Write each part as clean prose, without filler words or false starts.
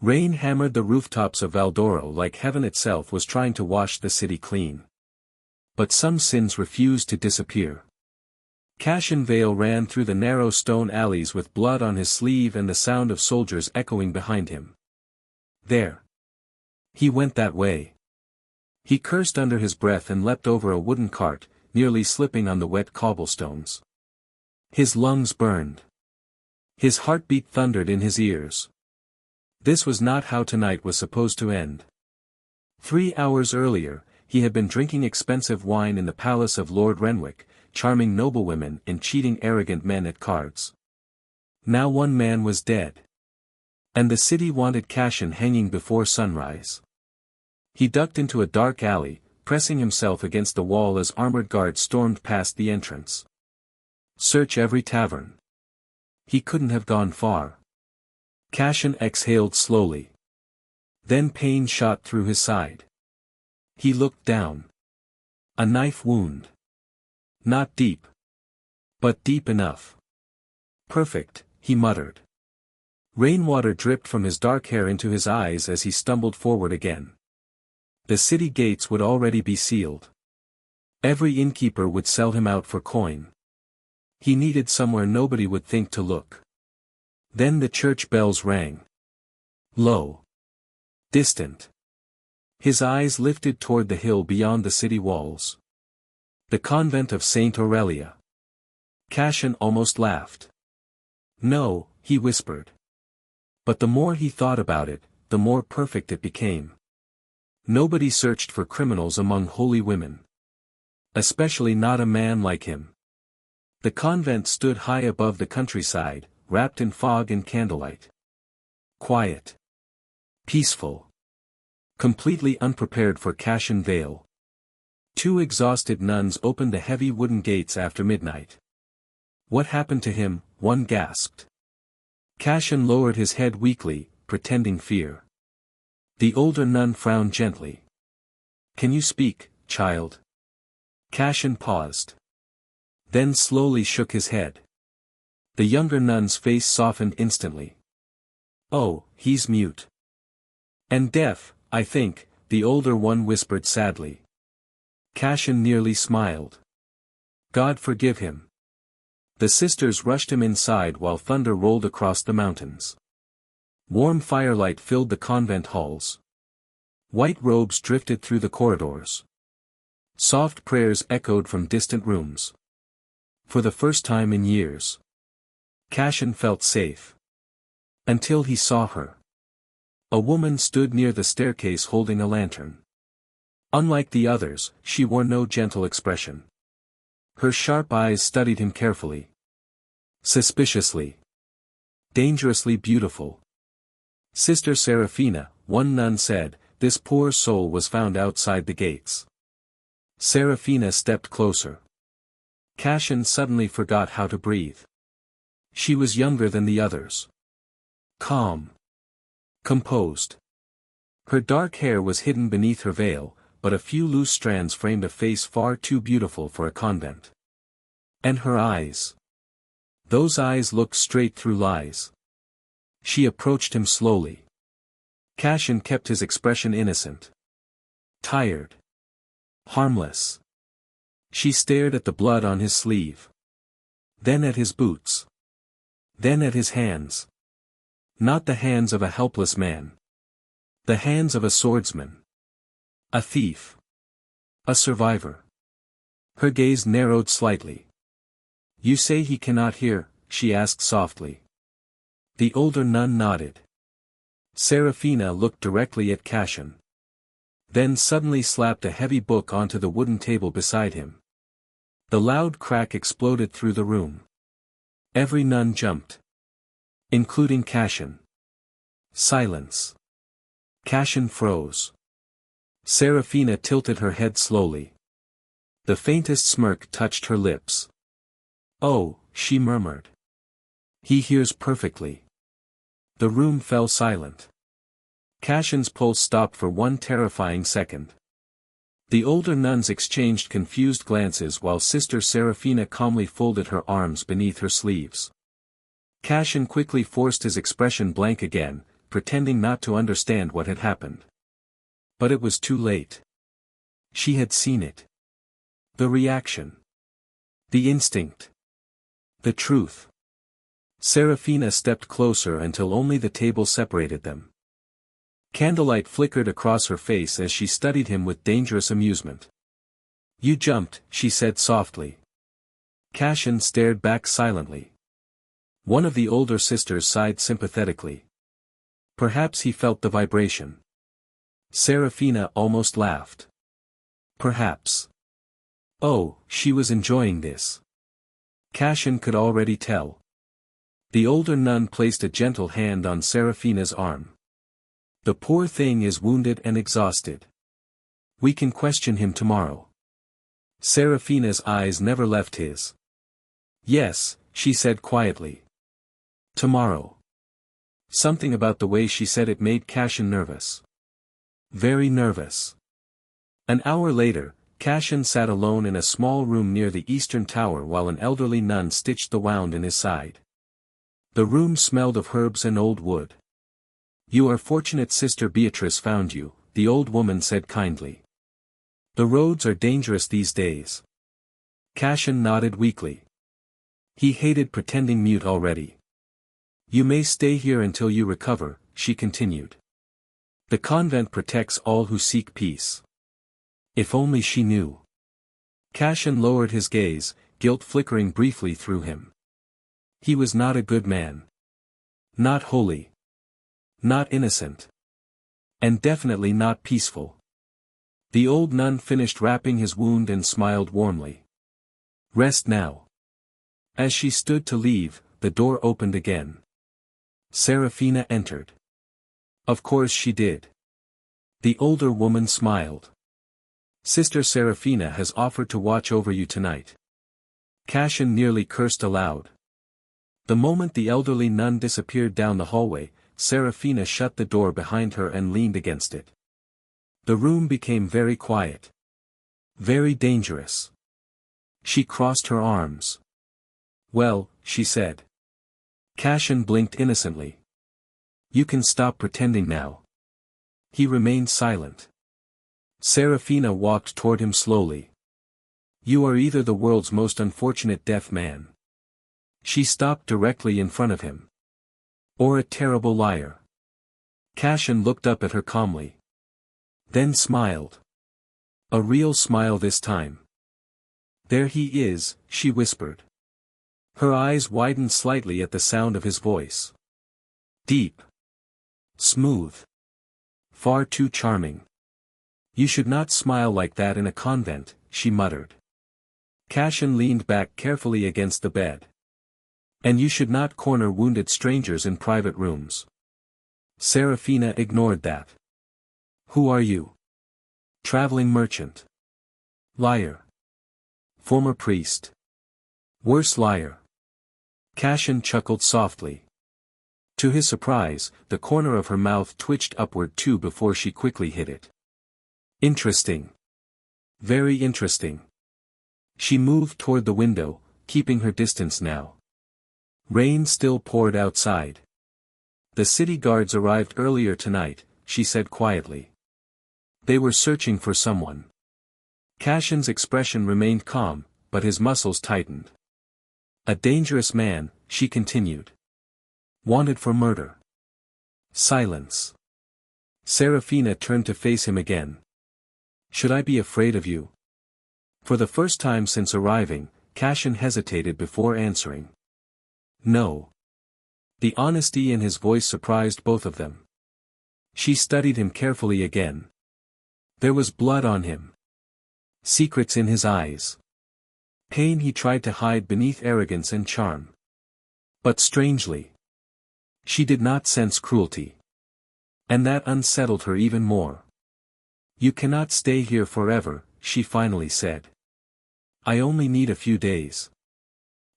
Rain hammered the rooftops of Valdoro like heaven itself was trying to wash the city clean. But some sins refused to disappear. Cassian Vale ran through the narrow stone alleys with blood on his sleeve and the sound of soldiers echoing behind him. There. He went that way. He cursed under his breath and leapt over a wooden cart, nearly slipping on the wet cobblestones. His lungs burned. His heartbeat thundered in his ears. This was not how tonight was supposed to end. 3 hours earlier, he had been drinking expensive wine in the palace of Lord Renwick, charming noblewomen and cheating arrogant men at cards. Now one man was dead. And the city wanted Cassian hanging before sunrise. He ducked into a dark alley, pressing himself against the wall as armored guards stormed past the entrance. Search every tavern. He couldn't have gone far. Cassian exhaled slowly. Then pain shot through his side. He looked down. A knife wound. Not deep. But deep enough. Perfect, he muttered. Rainwater dripped from his dark hair into his eyes as he stumbled forward again. The city gates would already be sealed. Every innkeeper would sell him out for coin. He needed somewhere nobody would think to look. Then the church bells rang. Low. Distant. His eyes lifted toward the hill beyond the city walls. The convent of Saint Aurelia. Cassian almost laughed. No, he whispered. But the more he thought about it, the more perfect it became. Nobody searched for criminals among holy women. Especially not a man like him. The convent stood high above the countryside, wrapped in fog and candlelight. Quiet. Peaceful. Completely unprepared for Cassian Vale. 2 exhausted nuns opened the heavy wooden gates after midnight. What happened to him? One gasped. Cassian lowered his head weakly, pretending fear. The older nun frowned gently. Can you speak, child? Cassian paused. Then slowly shook his head. The younger nun's face softened instantly. Oh, he's mute. And deaf, I think, the older one whispered sadly. Cassian nearly smiled. God forgive him. The sisters rushed him inside while thunder rolled across the mountains. Warm firelight filled the convent halls. White robes drifted through the corridors. Soft prayers echoed from distant rooms. For the first time in years, Cassian felt safe. Until he saw her. A woman stood near the staircase holding a lantern. Unlike the others, she wore no gentle expression. Her sharp eyes studied him carefully. Suspiciously. Dangerously beautiful. Sister Seraphina, one nun said, this poor soul was found outside the gates. Seraphina stepped closer. Cassian suddenly forgot how to breathe. She was younger than the others. Calm. Composed. Her dark hair was hidden beneath her veil, but a few loose strands framed a face far too beautiful for a convent. And her eyes. Those eyes looked straight through lies. She approached him slowly. Cassian kept his expression innocent. Tired. Harmless. She stared at the blood on his sleeve. Then at his boots. Then at his hands. Not the hands of a helpless man. The hands of a swordsman. A thief. A survivor. Her gaze narrowed slightly. You say he cannot hear, she asked softly. The older nun nodded. Seraphina looked directly at Cassian. Then suddenly slapped a heavy book onto the wooden table beside him. The loud crack exploded through the room. Every nun jumped. Including Cassian. Silence. Cassian froze. Seraphina tilted her head slowly. The faintest smirk touched her lips. Oh, she murmured. He hears perfectly. The room fell silent. Cassian's pulse stopped for one terrifying second. The older nuns exchanged confused glances while Sister Seraphina calmly folded her arms beneath her sleeves. Cassian quickly forced his expression blank again, pretending not to understand what had happened. But it was too late. She had seen it. The reaction. The instinct. The truth. Seraphina stepped closer until only the table separated them. Candlelight flickered across her face as she studied him with dangerous amusement. "You jumped," she said softly. Cassian stared back silently. One of the older sisters sighed sympathetically. Perhaps he felt the vibration. Seraphina almost laughed. Perhaps. Oh, she was enjoying this. Cassian could already tell. The older nun placed a gentle hand on Seraphina's arm. "The poor thing is wounded and exhausted. We can question him tomorrow." Seraphina's eyes never left his. "Yes," she said quietly. "Tomorrow." Something about the way she said it made Cassian nervous. Very nervous. An hour later, Cassian sat alone in a small room near the eastern tower while an elderly nun stitched the wound in his side. The room smelled of herbs and old wood. "You are fortunate Sister Beatrice found you," the old woman said kindly. "The roads are dangerous these days." Cassian nodded weakly. He hated pretending mute already. "You may stay here until you recover," she continued. "The convent protects all who seek peace." If only she knew. Cassian lowered his gaze, guilt flickering briefly through him. He was not a good man. Not holy. Not innocent. And definitely not peaceful. The old nun finished wrapping his wound and smiled warmly. "Rest now." As she stood to leave, the door opened again. Seraphina entered. Of course she did. The older woman smiled. "Sister Seraphina has offered to watch over you tonight." Cassian nearly cursed aloud. The moment the elderly nun disappeared down the hallway, Seraphina shut the door behind her and leaned against it. The room became very quiet. Very dangerous. She crossed her arms. "Well," she said. Cassian blinked innocently. "You can stop pretending now." He remained silent. Seraphina walked toward him slowly. "You are either the world's most unfortunate deaf man." She stopped directly in front of him. "Or a terrible liar." Cassian looked up at her calmly. Then smiled. A real smile this time. "There he is," she whispered. Her eyes widened slightly at the sound of his voice. Deep. Smooth. Far too charming. "You should not smile like that in a convent," she muttered. Cassian leaned back carefully against the bed. "And you should not corner wounded strangers in private rooms." Seraphina ignored that. "Who are you?" "Traveling merchant." "Liar." "Former priest." "Worse liar." Cassian chuckled softly. To his surprise, the corner of her mouth twitched upward too before she quickly hid it. "Interesting. Very interesting." She moved toward the window, keeping her distance now. Rain still poured outside. "The city guards arrived earlier tonight," she said quietly. "They were searching for someone." Cassian's expression remained calm, but his muscles tightened. "A dangerous man," she continued. "Wanted for murder." Silence. Seraphina turned to face him again. "Should I be afraid of you?" For the first time since arriving, Cassian hesitated before answering. "No." The honesty in his voice surprised both of them. She studied him carefully again. There was blood on him. Secrets in his eyes. Pain he tried to hide beneath arrogance and charm. But strangely, she did not sense cruelty. And that unsettled her even more. "You cannot stay here forever," she finally said. "I only need a few days."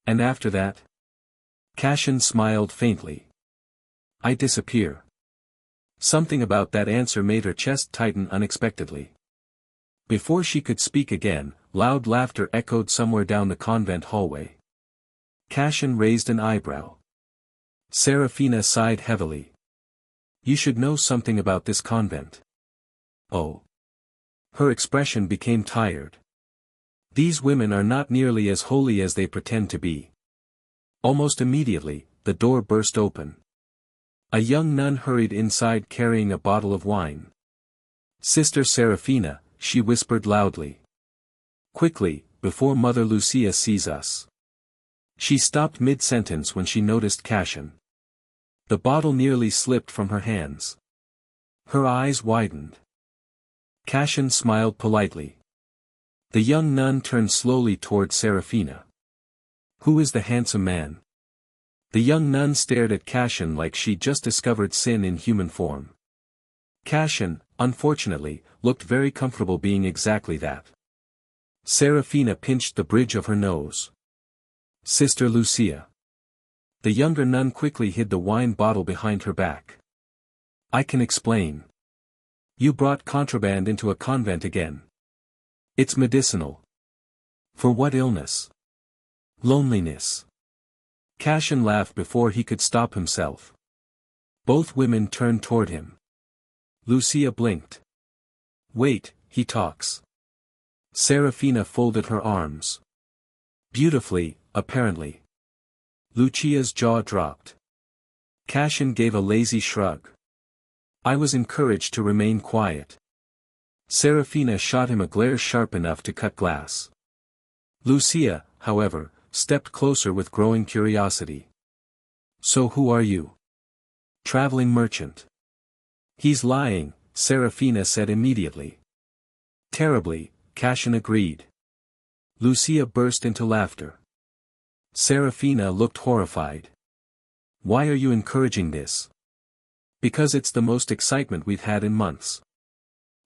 "And after that?" Cassian smiled faintly. "I disappear." Something about that answer made her chest tighten unexpectedly. Before she could speak again, loud laughter echoed somewhere down the convent hallway. Cassian raised an eyebrow. Seraphina sighed heavily. You should know something about this convent. Oh. Her expression became tired. These women are not nearly as holy as they pretend to be. Almost immediately, the door burst open. A young nun hurried inside carrying a bottle of wine. Sister Seraphina, she whispered loudly. Quickly, before Mother Lucia sees us. She stopped mid-sentence when she noticed Cassian. The bottle nearly slipped from her hands. Her eyes widened. Cassian smiled politely. The young nun turned slowly toward Seraphina. Who is the handsome man? The young nun stared at Cassian like she'd just discovered sin in human form. Cassian, unfortunately, looked very comfortable being exactly that. Seraphina pinched the bridge of her nose. Sister Lucia. The younger nun quickly hid the wine bottle behind her back. I can explain. You brought contraband into a convent again. It's medicinal. For what illness? Loneliness. Cassian laughed before he could stop himself. Both women turned toward him. Lucia blinked. Wait, he talks. Seraphina folded her arms. Beautifully, apparently. Lucia's jaw dropped. Cassian gave a lazy shrug. I was encouraged to remain quiet. Seraphina shot him a glare sharp enough to cut glass. Lucia, however, stepped closer with growing curiosity. So who are you? Traveling merchant. He's lying, Seraphina said immediately. Terribly, Cassian agreed. Lucia burst into laughter. Seraphina looked horrified. Why are you encouraging this? Because it's the most excitement we've had in months.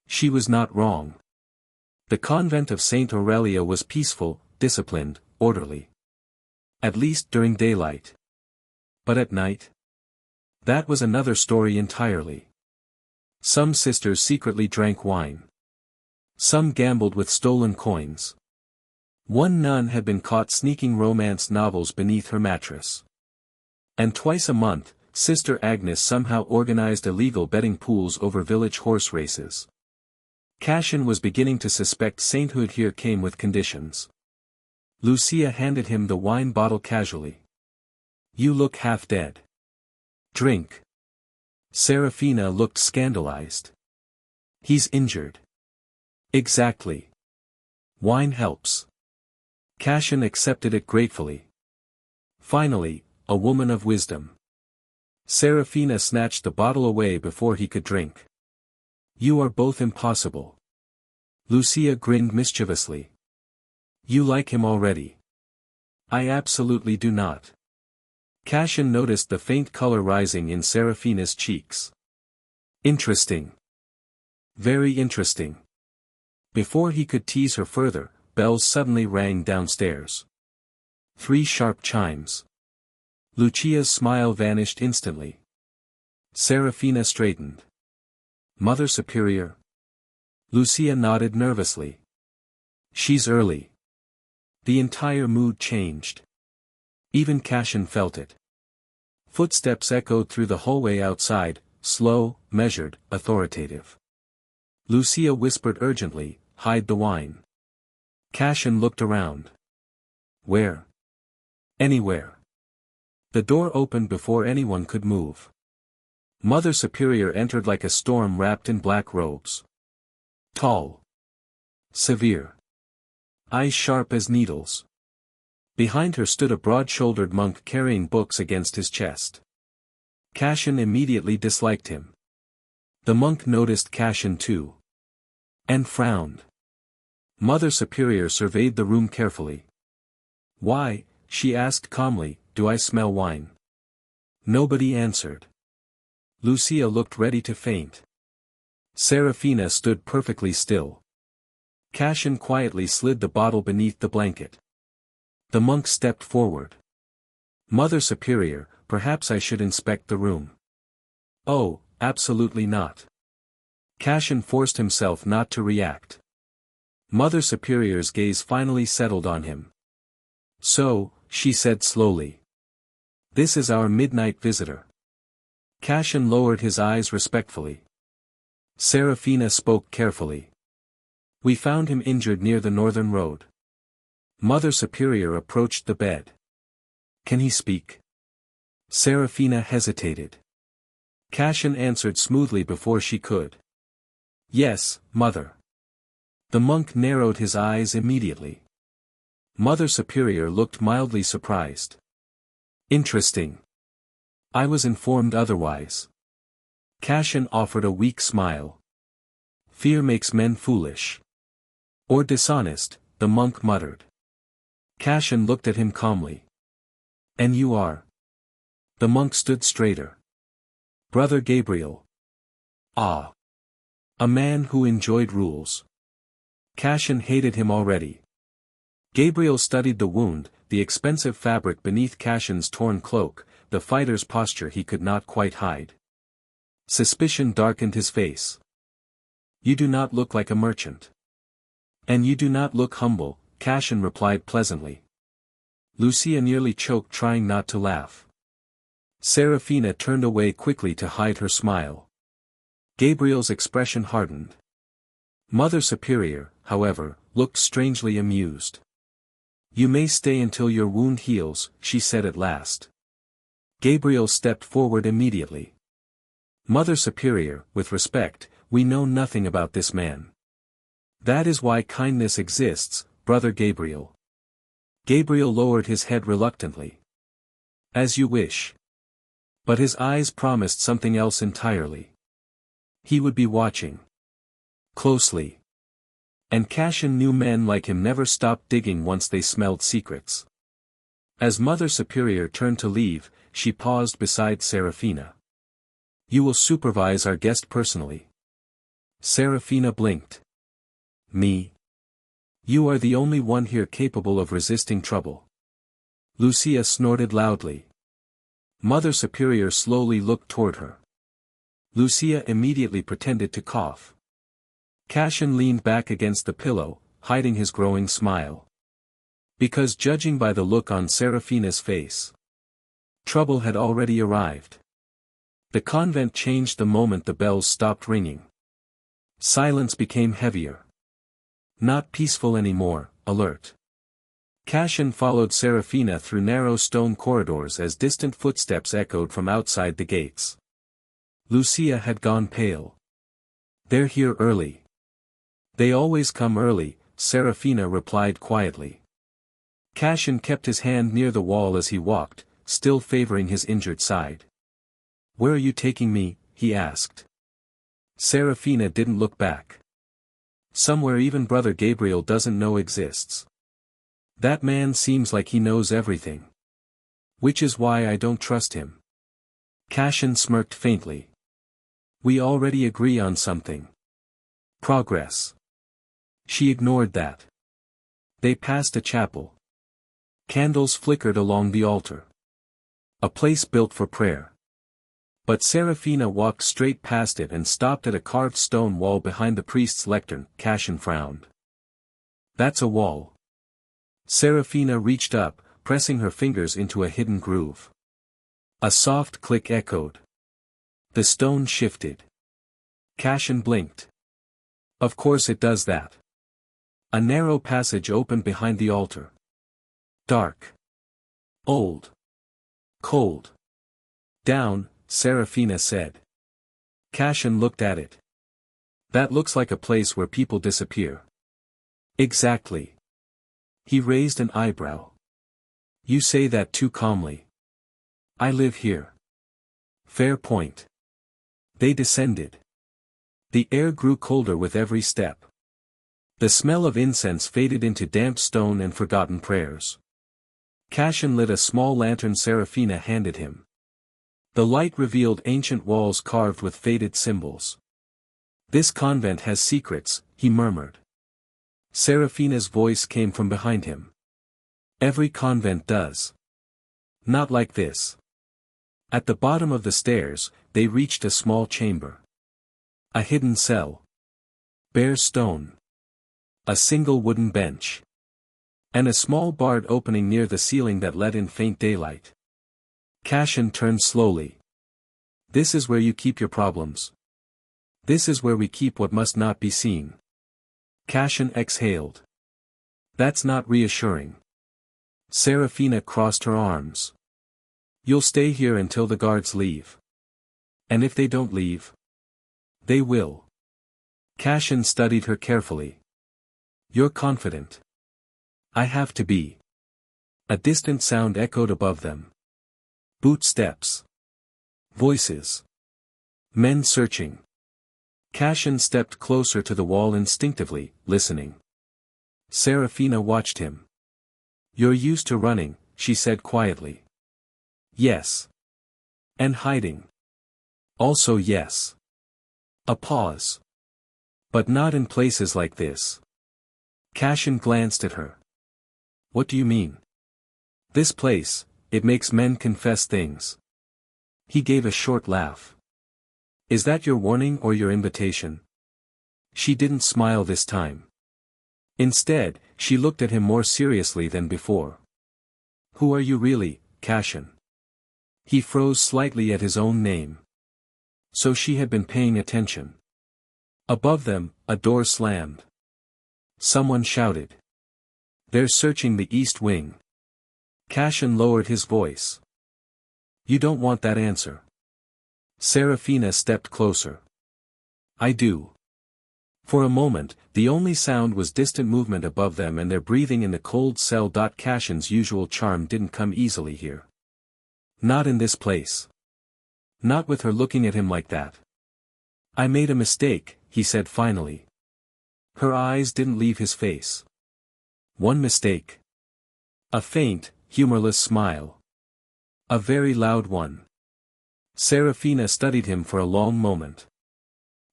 She was not wrong. The convent of Saint Aurelia was peaceful, disciplined, orderly. At least during daylight. But at night? That was another story entirely. Some sisters secretly drank wine. Some gambled with stolen coins. One nun had been caught sneaking romance novels beneath her mattress. And twice a month, Sister Agnes somehow organized illegal betting pools over village horse races. Cassian was beginning to suspect sainthood here came with conditions. Lucia handed him the wine bottle casually. You look half dead. Drink. Seraphina looked scandalized. He's injured. Exactly. Wine helps. Cassian accepted it gratefully. Finally, a woman of wisdom. Seraphina snatched the bottle away before he could drink. You are both impossible. Lucia grinned mischievously. You like him already. I absolutely do not. Cassian noticed the faint color rising in Seraphina's cheeks. Interesting. Very interesting. Before he could tease her further, bells suddenly rang downstairs. 3 sharp chimes. Lucia's smile vanished instantly. Seraphina straightened. Mother Superior? Lucia nodded nervously. She's early. The entire mood changed. Even Cassian felt it. Footsteps echoed through the hallway outside, slow, measured, authoritative. Lucia whispered urgently, hide the wine. Cassian looked around. Where? Anywhere. The door opened before anyone could move. Mother Superior entered like a storm wrapped in black robes. Tall. Severe. Eyes sharp as needles. Behind her stood a broad-shouldered monk carrying books against his chest. Cassian immediately disliked him. The monk noticed Cassian too. And frowned. Mother Superior surveyed the room carefully. Why, she asked calmly, do I smell wine? Nobody answered. Lucia looked ready to faint. Seraphina stood perfectly still. Cassian quietly slid the bottle beneath the blanket. The monk stepped forward. Mother Superior, perhaps I should inspect the room. Oh, absolutely not. Cassian forced himself not to react. Mother Superior's gaze finally settled on him. So, she said slowly. This is our midnight visitor. Cassian lowered his eyes respectfully. Seraphina spoke carefully. We found him injured near the northern road. Mother Superior approached the bed. Can he speak? Seraphina hesitated. Cassian answered smoothly before she could. Yes, Mother. The monk narrowed his eyes immediately. Mother Superior looked mildly surprised. Interesting. I was informed otherwise. Cassian offered a weak smile. Fear makes men foolish. Or dishonest, the monk muttered. Cassian looked at him calmly. And you are? The monk stood straighter. Brother Gabriel. Ah. A man who enjoyed rules. Cassian hated him already. Gabriel studied the wound, the expensive fabric beneath Cassian's torn cloak, the fighter's posture he could not quite hide. Suspicion darkened his face. You do not look like a merchant. And you do not look humble, Cassian replied pleasantly. Lucia nearly choked trying not to laugh. Seraphina turned away quickly to hide her smile. Gabriel's expression hardened. Mother Superior, however, looked strangely amused. You may stay until your wound heals, she said at last. Gabriel stepped forward immediately. Mother Superior, with respect, we know nothing about this man. That is why kindness exists, Brother Gabriel. Gabriel lowered his head reluctantly. As you wish. But his eyes promised something else entirely. He would be watching. Closely. And Cassian knew men like him never stopped digging once they smelled secrets. As Mother Superior turned to leave, she paused beside Seraphina. You will supervise our guest personally. Seraphina blinked. Me? You are the only one here capable of resisting trouble. Lucia snorted loudly. Mother Superior slowly looked toward her. Lucia immediately pretended to cough. Cassian leaned back against the pillow, hiding his growing smile. Because judging by the look on Seraphina's face, trouble had already arrived. The convent changed the moment the bells stopped ringing. Silence became heavier. Not peaceful anymore, alert. Cassian followed Seraphina through narrow stone corridors as distant footsteps echoed from outside the gates. Lucia had gone pale. They're here early. They always come early, Seraphina replied quietly. Cassian kept his hand near the wall as he walked, still favoring his injured side. Where are you taking me? He asked. Seraphina didn't look back. Somewhere even Brother Gabriel doesn't know exists. That man seems like he knows everything. Which is why I don't trust him. Cassian smirked faintly. We already agree on something. Progress. She ignored that. They passed a chapel. Candles flickered along the altar. A place built for prayer. But Seraphina walked straight past it and stopped at a carved stone wall behind the priest's lectern. Cassian frowned. That's a wall. Seraphina reached up, pressing her fingers into a hidden groove. A soft click echoed. The stone shifted. Cassian blinked. Of course it does that. A narrow passage opened behind the altar. Dark. Old. Cold. Down, Seraphina said. Cassian looked at it. That looks like a place where people disappear. Exactly. He raised an eyebrow. You say that too calmly. I live here. Fair point. They descended. The air grew colder with every step. The smell of incense faded into damp stone and forgotten prayers. Cassian lit a small lantern Seraphina handed him. The light revealed ancient walls carved with faded symbols. This convent has secrets, he murmured. Seraphina's voice came from behind him. Every convent does. Not like this. At the bottom of the stairs, they reached a small chamber. A hidden cell. Bare stone. A single wooden bench. And a small barred opening near the ceiling that let in faint daylight. Cassian turned slowly. This is where you keep your problems. This is where we keep what must not be seen. Cassian exhaled. That's not reassuring. Seraphina crossed her arms. You'll stay here until the guards leave. And if they don't leave? They will. Cassian studied her carefully. You're confident. I have to be. A distant sound echoed above them. Footsteps. Voices. Men searching. Cassian stepped closer to the wall instinctively, listening. Seraphina watched him. You're used to running, she said quietly. Yes. And hiding. Also yes. A pause. But not in places like this. Cassian glanced at her. What do you mean? This place, it makes men confess things. He gave a short laugh. Is that your warning or your invitation? She didn't smile this time. Instead, she looked at him more seriously than before. Who are you really, Cassian? He froze slightly at his own name. So she had been paying attention. Above them, a door slammed. Someone shouted. They're searching the east wing. Cassian lowered his voice. You don't want that answer. Seraphina stepped closer. I do. For a moment, the only sound was distant movement above them and their breathing in the cold cell. Cassian's usual charm didn't come easily here. Not in this place. Not with her looking at him like that. I made a mistake, he said finally. Her eyes didn't leave his face. One mistake. A faint, humorless smile. A very loud one. Seraphina studied him for a long moment.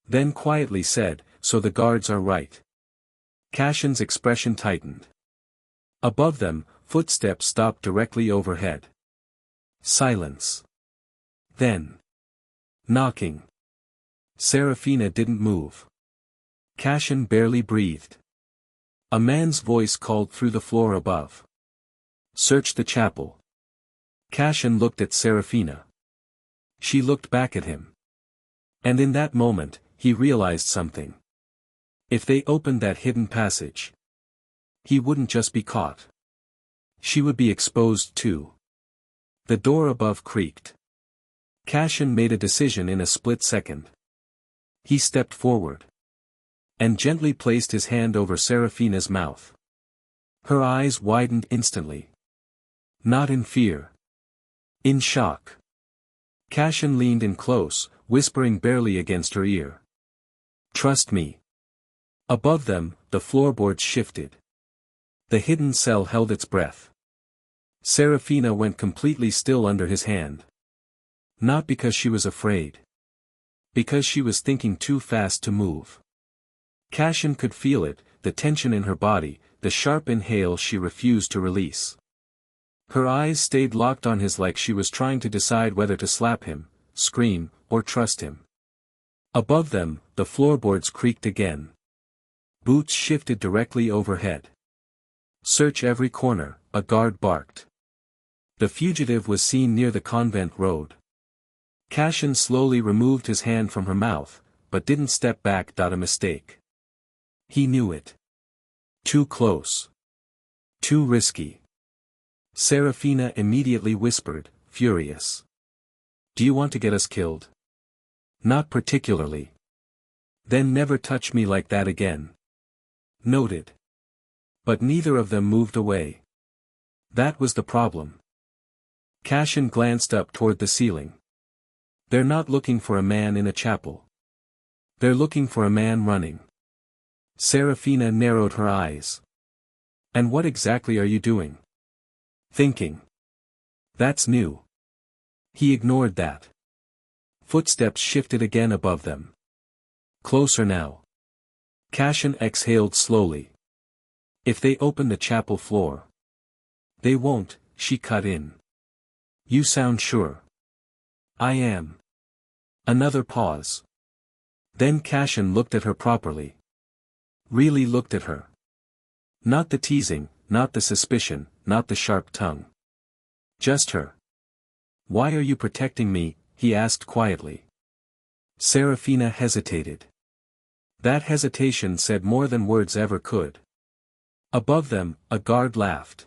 Then quietly said, so the guards are right. Cassian's expression tightened. Above them, footsteps stopped directly overhead. Silence. Then. Knocking. Seraphina didn't move. Cassian barely breathed. A man's voice called through the floor above. Search the chapel. Cassian looked at Seraphina. She looked back at him. And in that moment, he realized something. If they opened that hidden passage, he wouldn't just be caught. She would be exposed too. The door above creaked. Cassian made a decision in a split second. He stepped forward. And gently placed his hand over Seraphina's mouth. Her eyes widened instantly. Not in fear. In shock. Cassian leaned in close, whispering barely against her ear. Trust me. Above them, the floorboards shifted. The hidden cell held its breath. Seraphina went completely still under his hand. Not because she was afraid. Because she was thinking too fast to move. Cassian could feel it, the tension in her body, the sharp inhale she refused to release. Her eyes stayed locked on his like she was trying to decide whether to slap him, scream, or trust him. Above them, the floorboards creaked again. Boots shifted directly overhead. Search every corner, a guard barked. The fugitive was seen near the Convent road. Cassian slowly removed his hand from her mouth, but didn't step back. A mistake. He knew it. Too close. Too risky. Seraphina immediately whispered, furious. Do you want to get us killed? Not particularly. Then never touch me like that again. Noted. But neither of them moved away. That was the problem. Cassian glanced up toward the ceiling. They're not looking for a man in a chapel. They're looking for a man running. Seraphina narrowed her eyes. And what exactly are you doing? Thinking. That's new. He ignored that. Footsteps shifted again above them. Closer now. Cassian exhaled slowly. If they open the chapel floor. They won't, she cut in. You sound sure. I am. Another pause. Then Cassian looked at her properly. Really looked at her. Not the teasing, not the suspicion, not the sharp tongue. Just her. Why are you protecting me, he asked quietly. Seraphina hesitated. That hesitation said more than words ever could. Above them, a guard laughed.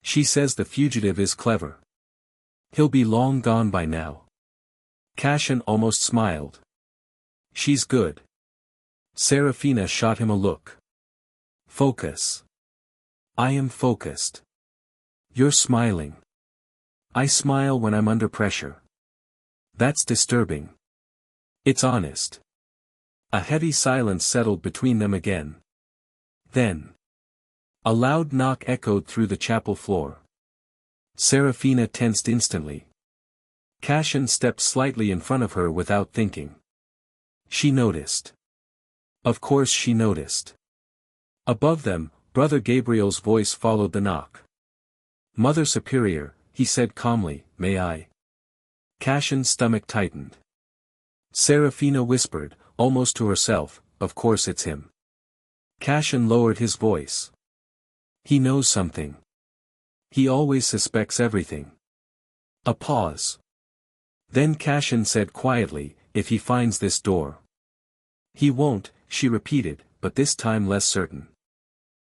She says the fugitive is clever. He'll be long gone by now. Cassian almost smiled. She's good. Seraphina shot him a look. Focus. I am focused. You're smiling. I smile when I'm under pressure. That's disturbing. It's honest. A heavy silence settled between them again. Then. A loud knock echoed through the chapel floor. Seraphina tensed instantly. Cassian stepped slightly in front of her without thinking. She noticed. Of course she noticed. Above them, Brother Gabriel's voice followed the knock. Mother Superior, he said calmly, may I? Cassian's stomach tightened. Seraphina whispered, almost to herself, of course it's him. Cassian lowered his voice. He knows something. He always suspects everything. A pause. Then Cassian said quietly, if he finds this door. He won't, she repeated, but this time less certain.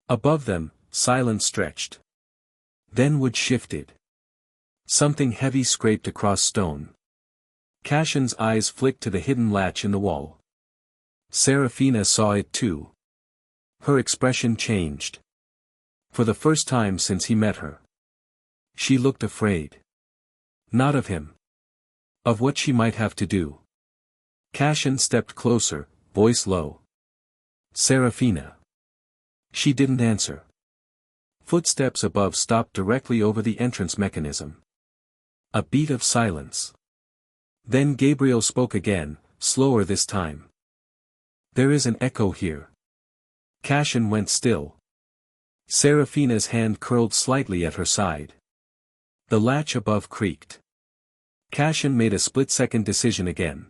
Above them, silence stretched. Then wood shifted. Something heavy scraped across stone. Cassian's eyes flicked to the hidden latch in the wall. Seraphina saw it too. Her expression changed. For the first time since he met her. She looked afraid. Not of him. Of what she might have to do. Cassian stepped closer, voice low. Seraphina. She didn't answer. Footsteps above stopped directly over the entrance mechanism. A beat of silence. Then Gabriel spoke again, slower this time. There is an echo here. Cassian went still. Seraphina's hand curled slightly at her side. The latch above creaked. Cassian made a split-second decision again.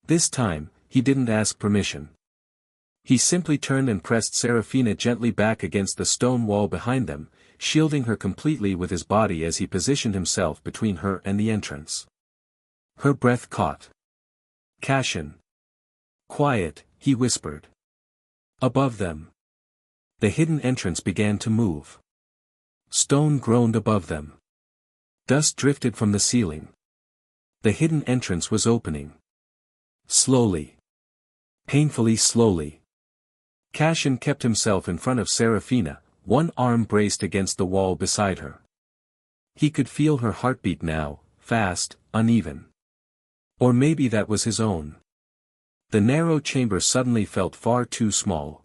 This time, he didn't ask permission. He simply turned and pressed Seraphina gently back against the stone wall behind them, shielding her completely with his body as he positioned himself between her and the entrance. Her breath caught. Cassian. Quiet, he whispered. Above them. The hidden entrance began to move. Stone groaned above them. Dust drifted from the ceiling. The hidden entrance was opening. Slowly. Painfully slowly. Cassian kept himself in front of Seraphina, one arm braced against the wall beside her. He could feel her heartbeat now, fast, uneven. Or maybe that was his own. The narrow chamber suddenly felt far too small.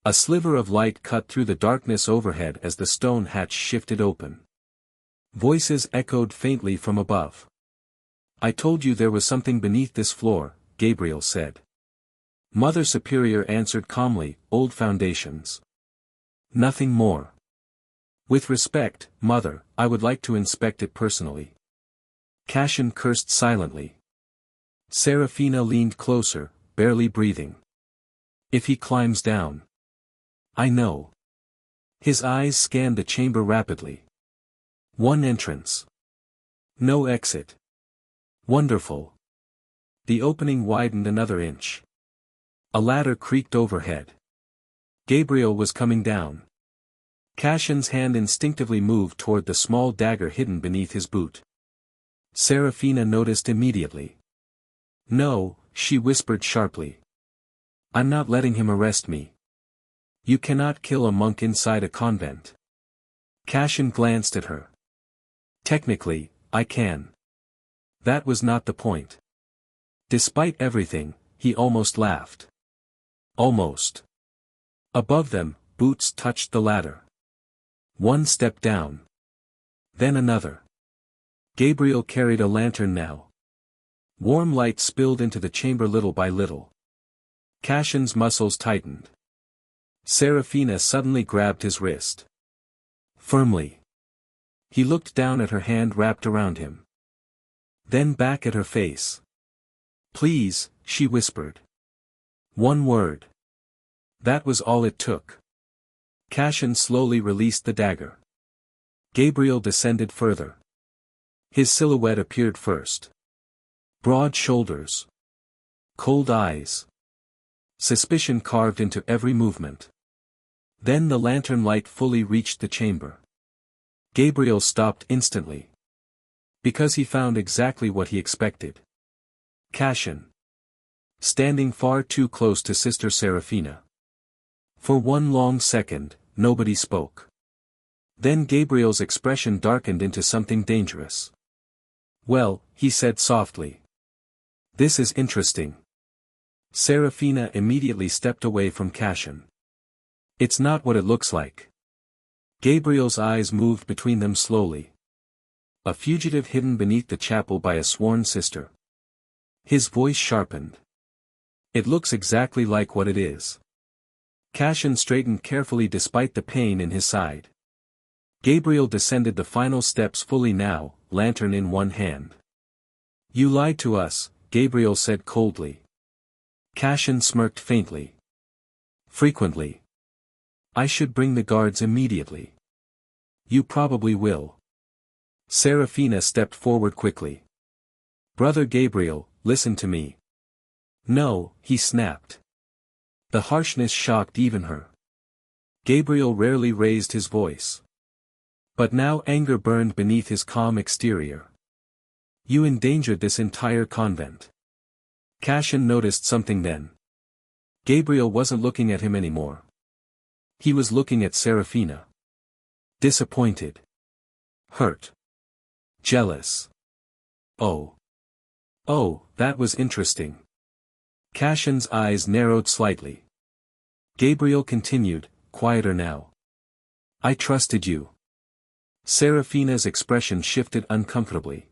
A sliver of light cut through the darkness overhead as the stone hatch shifted open. Voices echoed faintly from above. I told you there was something beneath this floor, Gabriel said. Mother Superior answered calmly, old foundations. Nothing more. With respect, Mother, I would like to inspect it personally. Cassian cursed silently. Seraphina leaned closer, barely breathing. If he climbs down. I know. His eyes scanned the chamber rapidly. One entrance. No exit. Wonderful. The opening widened another inch. A ladder creaked overhead. Gabriel was coming down. Cassian's hand instinctively moved toward the small dagger hidden beneath his boot. Seraphina noticed immediately. No, she whispered sharply. I'm not letting him arrest me. You cannot kill a monk inside a convent. Cassian glanced at her. Technically, I can. That was not the point. Despite everything, he almost laughed. Almost. Above them, boots touched the ladder. One step down. Then another. Gabriel carried a lantern now. Warm light spilled into the chamber little by little. Cassian's muscles tightened. Seraphina suddenly grabbed his wrist. Firmly. He looked down at her hand wrapped around him. Then back at her face. Please, she whispered. One word. That was all it took. Cassian slowly released the dagger. Gabriel descended further. His silhouette appeared first. Broad shoulders. Cold eyes. Suspicion carved into every movement. Then the lantern light fully reached the chamber. Gabriel stopped instantly. Because he found exactly what he expected. Cassian. Standing far too close to Sister Seraphina. For one long second, nobody spoke. Then Gabriel's expression darkened into something dangerous. "Well," he said softly. "This is interesting." Seraphina immediately stepped away from Cassian. "It's not what it looks like." Gabriel's eyes moved between them slowly. A fugitive hidden beneath the chapel by a sworn sister. His voice sharpened. "It looks exactly like what it is." Cassian straightened carefully despite the pain in his side. Gabriel descended the final steps fully now, lantern in one hand. "You lied to us," Gabriel said coldly. Cassian smirked faintly. "Frequently. I should bring the guards immediately." "You probably will." Seraphina stepped forward quickly. "Brother Gabriel, listen to me." "No," he snapped. The harshness shocked even her. Gabriel rarely raised his voice. But now anger burned beneath his calm exterior. "You endangered this entire convent." Cassian noticed something then. Gabriel wasn't looking at him anymore. He was looking at Seraphina. Disappointed. Hurt. Jealous. Oh. Oh, that was interesting. Cassian's eyes narrowed slightly. Gabriel continued, quieter now. "I trusted you." Seraphina's expression shifted uncomfortably.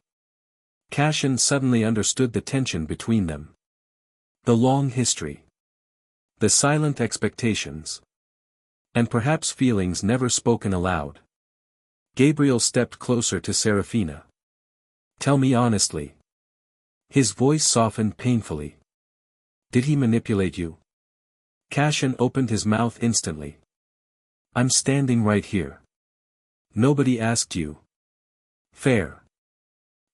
Cassian suddenly understood the tension between them. The long history. The silent expectations. And perhaps feelings never spoken aloud. Gabriel stepped closer to Seraphina. "Tell me honestly." His voice softened painfully. "Did he manipulate you?" Cassian opened his mouth instantly. "I'm standing right here. Nobody asked you." "Fair."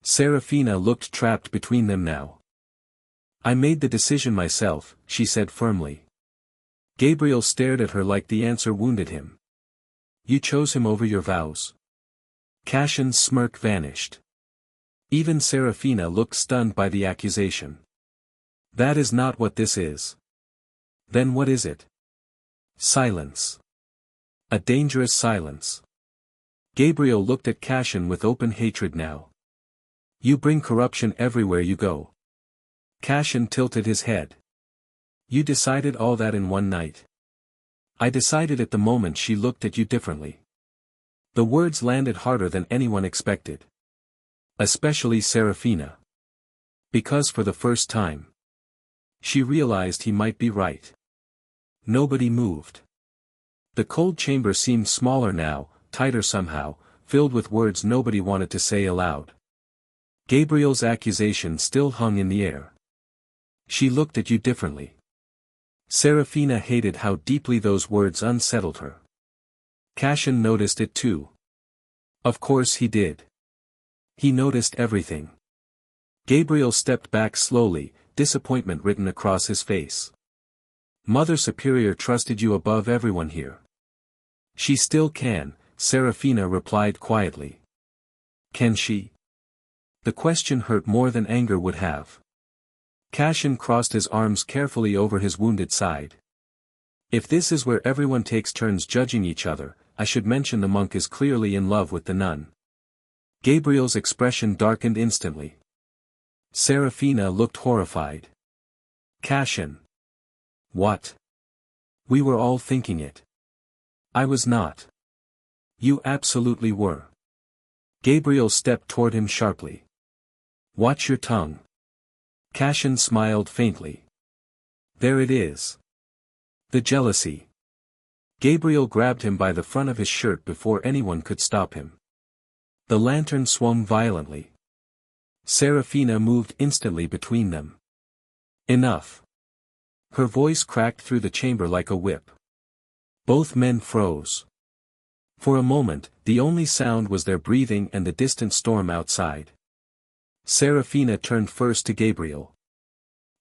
Seraphina looked trapped between them now. "I made the decision myself," she said firmly. Gabriel stared at her like the answer wounded him. "You chose him over your vows." Cassian's smirk vanished. Even Seraphina looked stunned by the accusation. "That is not what this is." "Then what is it?" "Silence. A dangerous silence." Gabriel looked at Cassian with open hatred now. "You bring corruption everywhere you go." Cassian tilted his head. "You decided all that in one night." "I decided at the moment she looked at you differently." The words landed harder than anyone expected. Especially Seraphina. Because for the first time, she realized he might be right. Nobody moved. The cold chamber seemed smaller now, tighter somehow, filled with words nobody wanted to say aloud. Gabriel's accusation still hung in the air. "She looked at you differently." Seraphina hated how deeply those words unsettled her. Cassian noticed it too. Of course he did. He noticed everything. Gabriel stepped back slowly, disappointment written across his face. "Mother Superior trusted you above everyone here." "She still can," Seraphina replied quietly. "Can she?" The question hurt more than anger would have. Cassian crossed his arms carefully over his wounded side. "If this is where everyone takes turns judging each other, I should mention the monk is clearly in love with the nun." Gabriel's expression darkened instantly. Seraphina looked horrified. "Cassian." "What?" "We were all thinking it." "I was not." "You absolutely were." Gabriel stepped toward him sharply. "Watch your tongue." Cassian smiled faintly. "There it is. The jealousy." Gabriel grabbed him by the front of his shirt before anyone could stop him. The lantern swung violently. Seraphina moved instantly between them. "Enough." Her voice cracked through the chamber like a whip. Both men froze. For a moment, the only sound was their breathing and the distant storm outside. Seraphina turned first to Gabriel.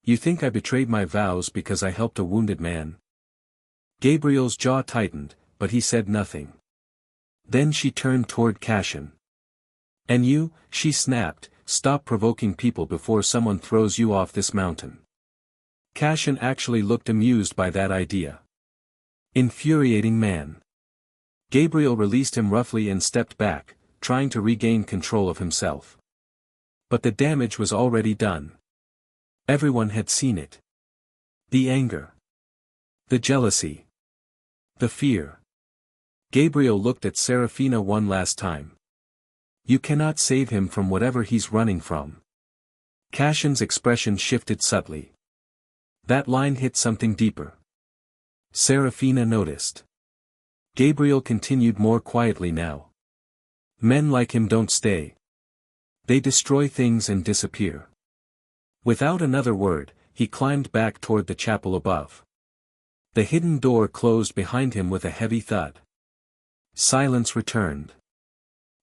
You think I betrayed my vows because I helped a wounded man? Gabriel's jaw tightened, but he said nothing. Then she turned toward Cassian. And you, she snapped, stop provoking people before someone throws you off this mountain. Cassian actually looked amused by that idea. Infuriating man. Gabriel released him roughly and stepped back, trying to regain control of himself. But the damage was already done. Everyone had seen it. The anger. The jealousy. The fear. Gabriel looked at Seraphina one last time. You cannot save him from whatever he's running from. Cassian's expression shifted subtly. That line hit something deeper. Seraphina noticed. Gabriel continued more quietly now. Men like him don't stay. They destroy things and disappear. Without another word, he climbed back toward the chapel above. The hidden door closed behind him with a heavy thud. Silence returned.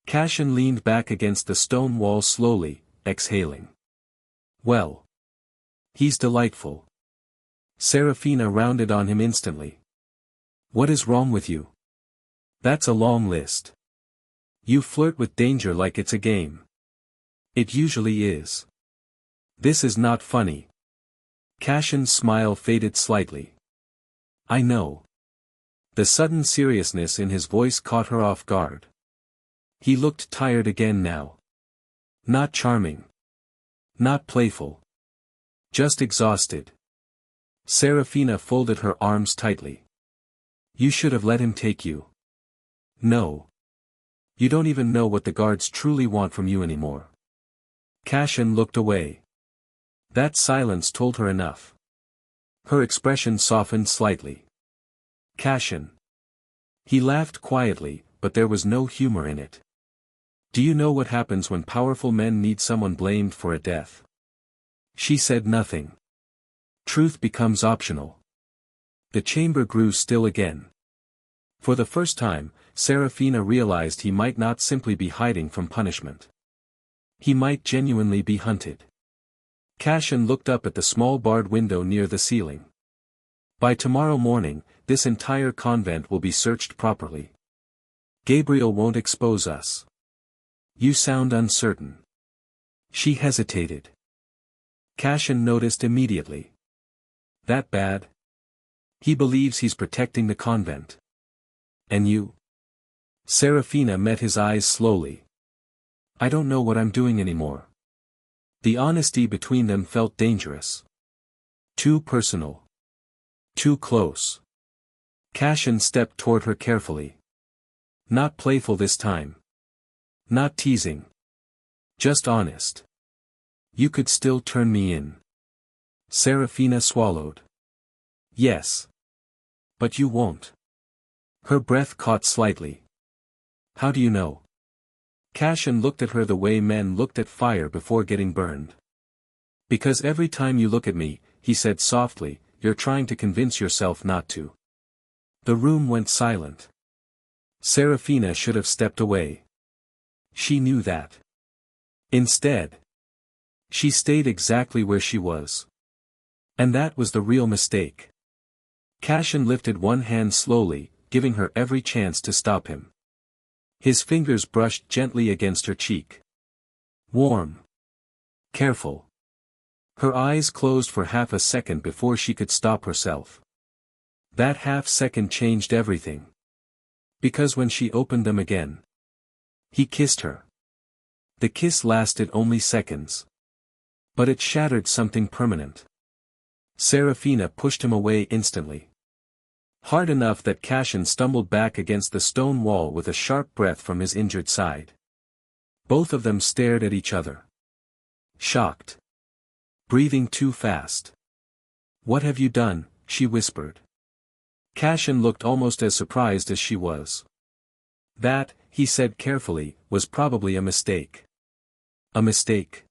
Cassian leaned back against the stone wall slowly, exhaling. Well. He's delightful. Seraphina rounded on him instantly. What is wrong with you? That's a long list. You flirt with danger like it's a game. It usually is. This is not funny. Cassian's smile faded slightly. I know. The sudden seriousness in his voice caught her off guard. He looked tired again now. Not charming. Not playful. Just exhausted. Seraphina folded her arms tightly. You should have let him take you. No. You don't even know what the guards truly want from you anymore. Cassian looked away. That silence told her enough. Her expression softened slightly. Cassian. He laughed quietly, but there was no humor in it. Do you know what happens when powerful men need someone blamed for a death? She said nothing. Truth becomes optional. The chamber grew still again. For the first time, Seraphina realized he might not simply be hiding from punishment. He might genuinely be hunted. Cassian looked up at the small barred window near the ceiling. By tomorrow morning, this entire convent will be searched properly. Gabriel won't expose us. You sound uncertain. She hesitated. Cassian noticed immediately. That bad? He believes he's protecting the convent. And you? Seraphina met his eyes slowly. I don't know what I'm doing anymore. The honesty between them felt dangerous. Too personal. Too close. Cassian stepped toward her carefully. Not playful this time. Not teasing. Just honest. You could still turn me in. Seraphina swallowed. Yes. But you won't. Her breath caught slightly. How do you know? Cassian looked at her the way men looked at fire before getting burned. Because every time you look at me, he said softly, you're trying to convince yourself not to. The room went silent. Seraphina should have stepped away. She knew that. Instead, she stayed exactly where she was. And that was the real mistake. Cassian lifted one hand slowly, giving her every chance to stop him. His fingers brushed gently against her cheek. Warm. Careful. Her eyes closed for half a second before she could stop herself. That half second changed everything. Because when she opened them again, he kissed her. The kiss lasted only seconds. But it shattered something permanent. Seraphina pushed him away instantly. Hard enough that Cassian stumbled back against the stone wall with a sharp breath from his injured side. Both of them stared at each other. Shocked. Breathing too fast. What have you done? She whispered. Cassian looked almost as surprised as she was. That, he said carefully, was probably a mistake. A mistake.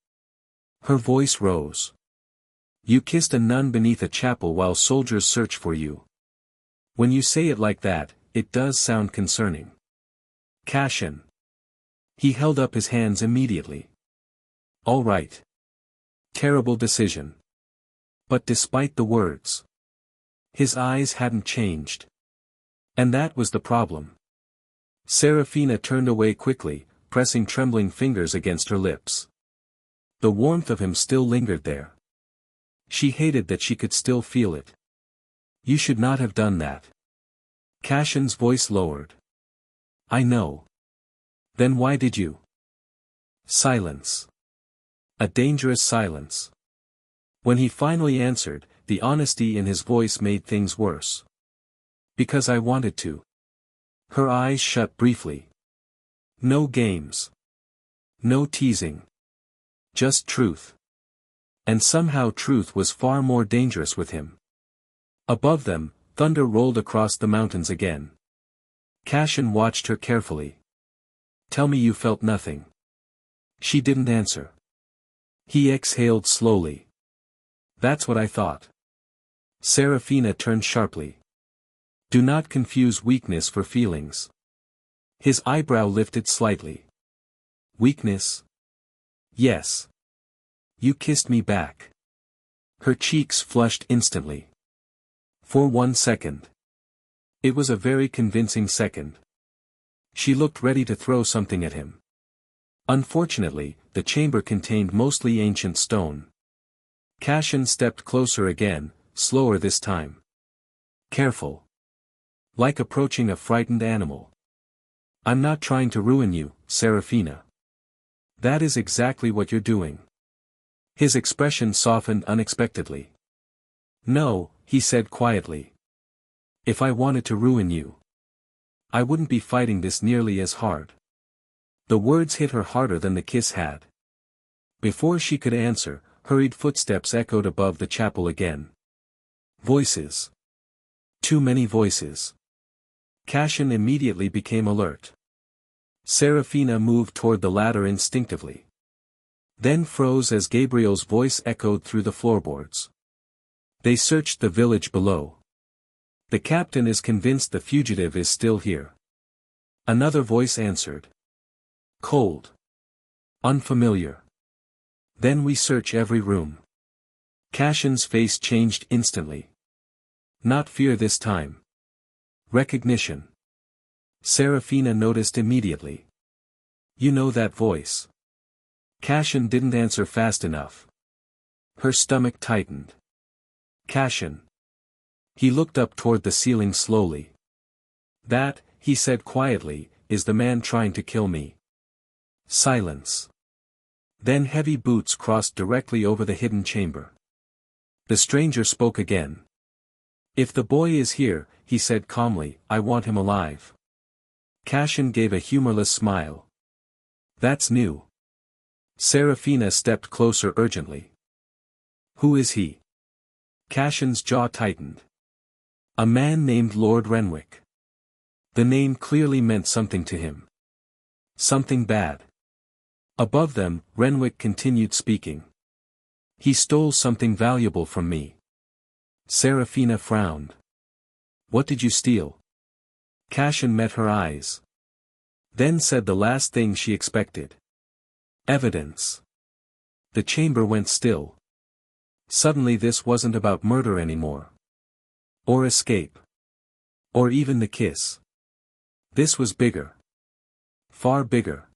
Her voice rose. You kissed a nun beneath a chapel while soldiers search for you. When you say it like that, it does sound concerning. Cassian. He held up his hands immediately. All right. Terrible decision. But despite the words, his eyes hadn't changed. And that was the problem. Seraphina turned away quickly, pressing trembling fingers against her lips. The warmth of him still lingered there. She hated that she could still feel it. You should not have done that. Cassian's voice lowered. I know. Then why did you? Silence. A dangerous silence. When he finally answered, the honesty in his voice made things worse. Because I wanted to. Her eyes shut briefly. No games. No teasing. Just truth. And somehow truth was far more dangerous with him. Above them, thunder rolled across the mountains again. Cassian watched her carefully. Tell me you felt nothing. She didn't answer. He exhaled slowly. That's what I thought. Seraphina turned sharply. Do not confuse weakness for feelings. His eyebrow lifted slightly. Weakness? Yes. You kissed me back. Her cheeks flushed instantly. For 1 second. It was a very convincing second. She looked ready to throw something at him. Unfortunately, the chamber contained mostly ancient stone. Cassian stepped closer again, slower this time. Careful. Like approaching a frightened animal. I'm not trying to ruin you, Seraphina. That is exactly what you're doing. His expression softened unexpectedly. No, he said quietly. If I wanted to ruin you, I wouldn't be fighting this nearly as hard. The words hit her harder than the kiss had. Before she could answer, hurried footsteps echoed above the chapel again. Voices. Too many voices. Cassian immediately became alert. Seraphina moved toward the ladder instinctively. Then froze as Gabriel's voice echoed through the floorboards. They searched the village below. The captain is convinced the fugitive is still here. Another voice answered. Cold. Unfamiliar. Then we search every room. Cassian's face changed instantly. Not fear this time. Recognition. Seraphina noticed immediately. You know that voice. Cassian didn't answer fast enough. Her stomach tightened. Cassian. He looked up toward the ceiling slowly. That, he said quietly, is the man trying to kill me. Silence. Then heavy boots crossed directly over the hidden chamber. The stranger spoke again. If the boy is here, he said calmly, I want him alive. Cassian gave a humorless smile. That's new. Seraphina stepped closer urgently. Who is he? Cassian's jaw tightened. A man named Lord Renwick. The name clearly meant something to him. Something bad. Above them, Renwick continued speaking. He stole something valuable from me. Seraphina frowned. What did you steal? Cassian met her eyes. Then said the last thing she expected. Evidence. The chamber went still. Suddenly this wasn't about murder anymore. Or escape. Or even the kiss. This was bigger. Far bigger.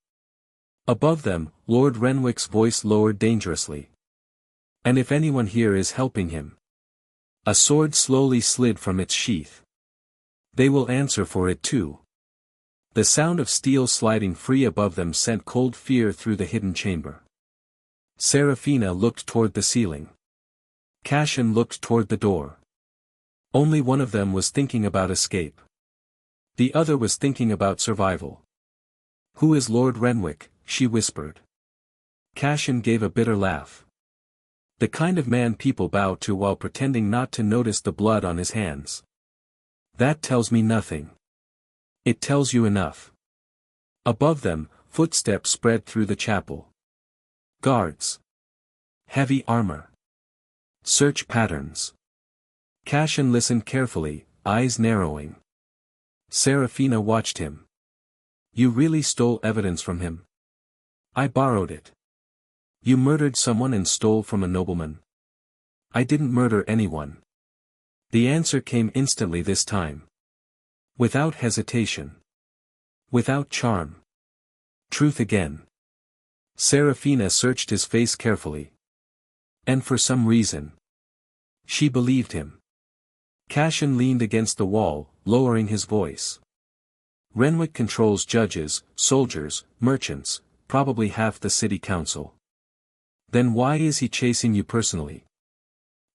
Above them, Lord Renwick's voice lowered dangerously. And if anyone here is helping him. A sword slowly slid from its sheath. They will answer for it too. The sound of steel sliding free above them sent cold fear through the hidden chamber. Seraphina looked toward the ceiling. Cassian looked toward the door. Only one of them was thinking about escape. The other was thinking about survival. Who is Lord Renwick? She whispered. Cassian gave a bitter laugh. The kind of man people bow to while pretending not to notice the blood on his hands. That tells me nothing. It tells you enough. Above them, footsteps spread through the chapel. Guards. Heavy armor. Search patterns. Cassian listened carefully, eyes narrowing. Seraphina watched him. You really stole evidence from him? I borrowed it. You murdered someone and stole from a nobleman. I didn't murder anyone. The answer came instantly this time. Without hesitation. Without charm. Truth again. Seraphina searched his face carefully. And for some reason, she believed him. Cassian leaned against the wall, lowering his voice. Renwick controls judges, soldiers, merchants, probably half the city council. Then why is he chasing you personally?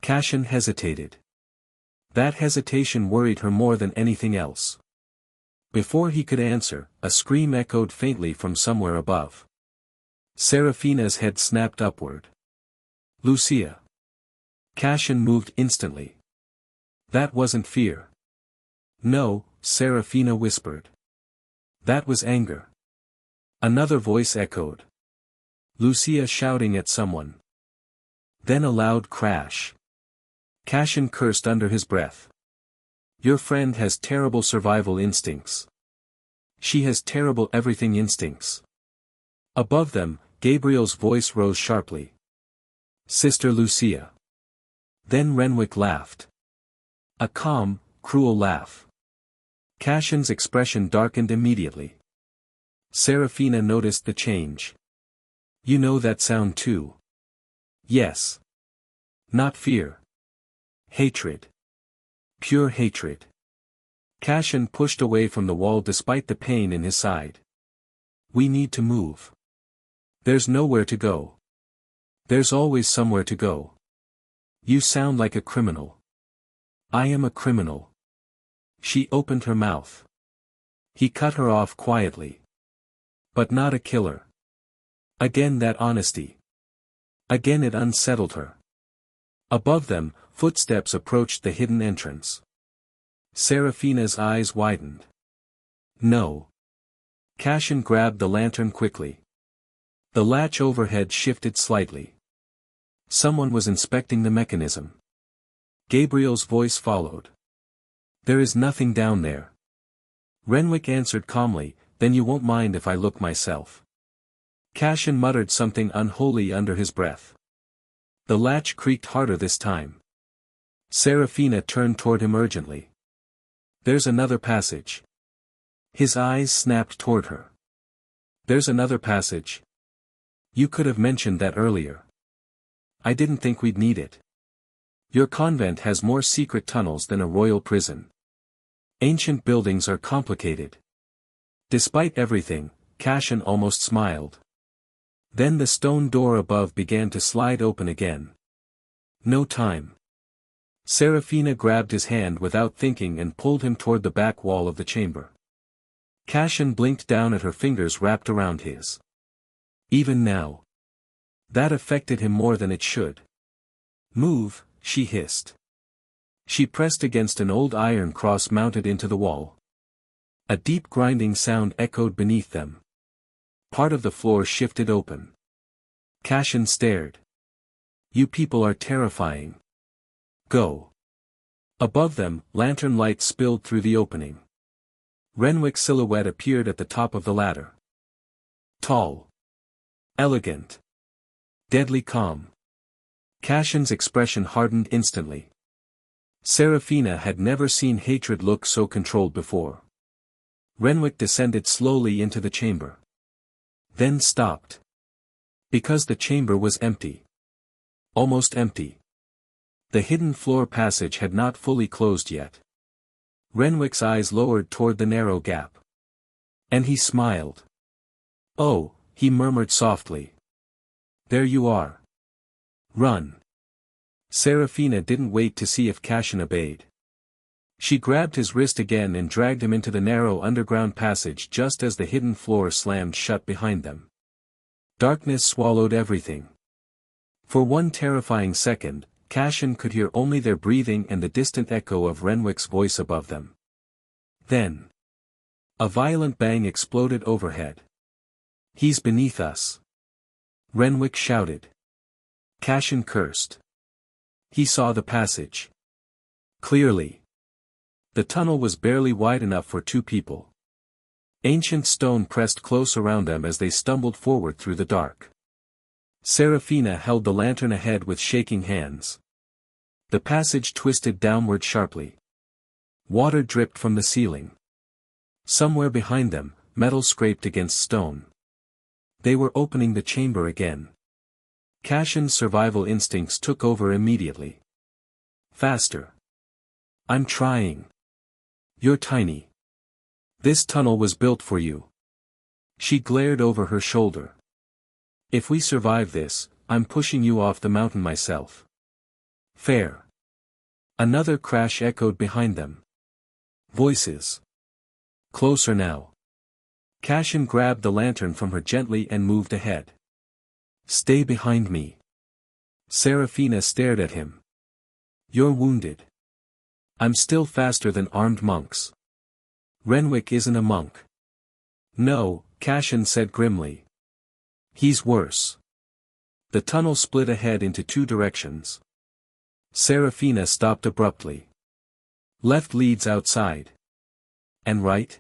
Cassian hesitated. That hesitation worried her more than anything else. Before he could answer, a scream echoed faintly from somewhere above. Seraphina's head snapped upward. Lucia. Cassian moved instantly. That wasn't fear. No, Seraphina whispered. That was anger. Another voice echoed. Lucia shouting at someone. Then a loud crash. Cassian cursed under his breath. Your friend has terrible survival instincts. She has terrible everything instincts. Above them, Gabriel's voice rose sharply. Sister Lucia. Then Renwick laughed. A calm, cruel laugh. Cassian's expression darkened immediately. Seraphina noticed the change. You know that sound too. Yes. Not fear. Hatred. Pure hatred. Cassian pushed away from the wall despite the pain in his side. We need to move. There's nowhere to go. There's always somewhere to go. You sound like a criminal. I am a criminal. She opened her mouth. He cut her off quietly. But not a killer. Again that honesty. Again it unsettled her. Above them, footsteps approached the hidden entrance. Seraphina's eyes widened. No. Cassian grabbed the lantern quickly. The latch overhead shifted slightly. Someone was inspecting the mechanism. Gabriel's voice followed. There is nothing down there. Renwick answered calmly, then you won't mind if I look myself. Cassian muttered something unholy under his breath. The latch creaked harder this time. Seraphina turned toward him urgently. There's another passage. His eyes snapped toward her. There's another passage. You could have mentioned that earlier. I didn't think we'd need it. Your convent has more secret tunnels than a royal prison. Ancient buildings are complicated. Despite everything, Cassian almost smiled. Then the stone door above began to slide open again. No time. Seraphina grabbed his hand without thinking and pulled him toward the back wall of the chamber. Cassian blinked down at her fingers wrapped around his. Even now. That affected him more than it should. Move, she hissed. She pressed against an old iron cross mounted into the wall. A deep grinding sound echoed beneath them. Part of the floor shifted open. Cassian stared. You people are terrifying. Go. Above them, lantern light spilled through the opening. Renwick's silhouette appeared at the top of the ladder. Tall. Elegant. Deadly calm. Cassian's expression hardened instantly. Seraphina had never seen hatred look so controlled before. Renwick descended slowly into the chamber. Then stopped. Because the chamber was empty. Almost empty. The hidden floor passage had not fully closed yet. Renwick's eyes lowered toward the narrow gap. And he smiled. Oh, he murmured softly. There you are. Run. Seraphina didn't wait to see if Cassian obeyed. She grabbed his wrist again and dragged him into the narrow underground passage just as the hidden floor slammed shut behind them. Darkness swallowed everything. For one terrifying second, Cassian could hear only their breathing and the distant echo of Renwick's voice above them. Then. A violent bang exploded overhead. He's beneath us. Renwick shouted. Cassian cursed. He saw the passage. Clearly. The tunnel was barely wide enough for two people. Ancient stone pressed close around them as they stumbled forward through the dark. Seraphina held the lantern ahead with shaking hands. The passage twisted downward sharply. Water dripped from the ceiling. Somewhere behind them, metal scraped against stone. They were opening the chamber again. Cassian's survival instincts took over immediately. Faster. I'm trying. You're tiny. This tunnel was built for you. She glared over her shoulder. If we survive this, I'm pushing you off the mountain myself. Fair. Another crash echoed behind them. Voices. Closer now. Cassian grabbed the lantern from her gently and moved ahead. Stay behind me. Seraphina stared at him. You're wounded. I'm still faster than armed monks. Renwick isn't a monk. No, Cassian said grimly. He's worse. The tunnel split ahead into two directions. Seraphina stopped abruptly. Left leads outside. And right?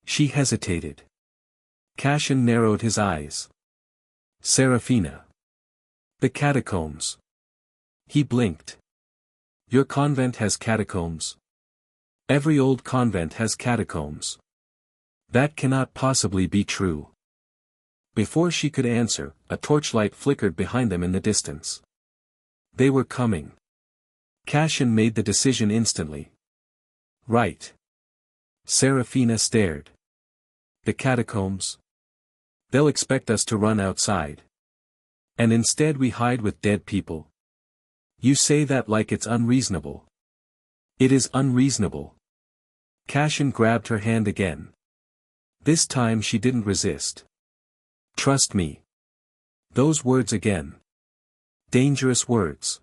She hesitated. Cassian narrowed his eyes. Seraphina. The catacombs. He blinked. Your convent has catacombs? Every old convent has catacombs. That cannot possibly be true. Before she could answer, a torchlight flickered behind them in the distance. They were coming. Cassian made the decision instantly. Right. Seraphina stared. The catacombs? They'll expect us to run outside. And instead we hide with dead people. You say that like it's unreasonable. It is unreasonable. Cassian grabbed her hand again. This time she didn't resist. Trust me. Those words again. Dangerous words.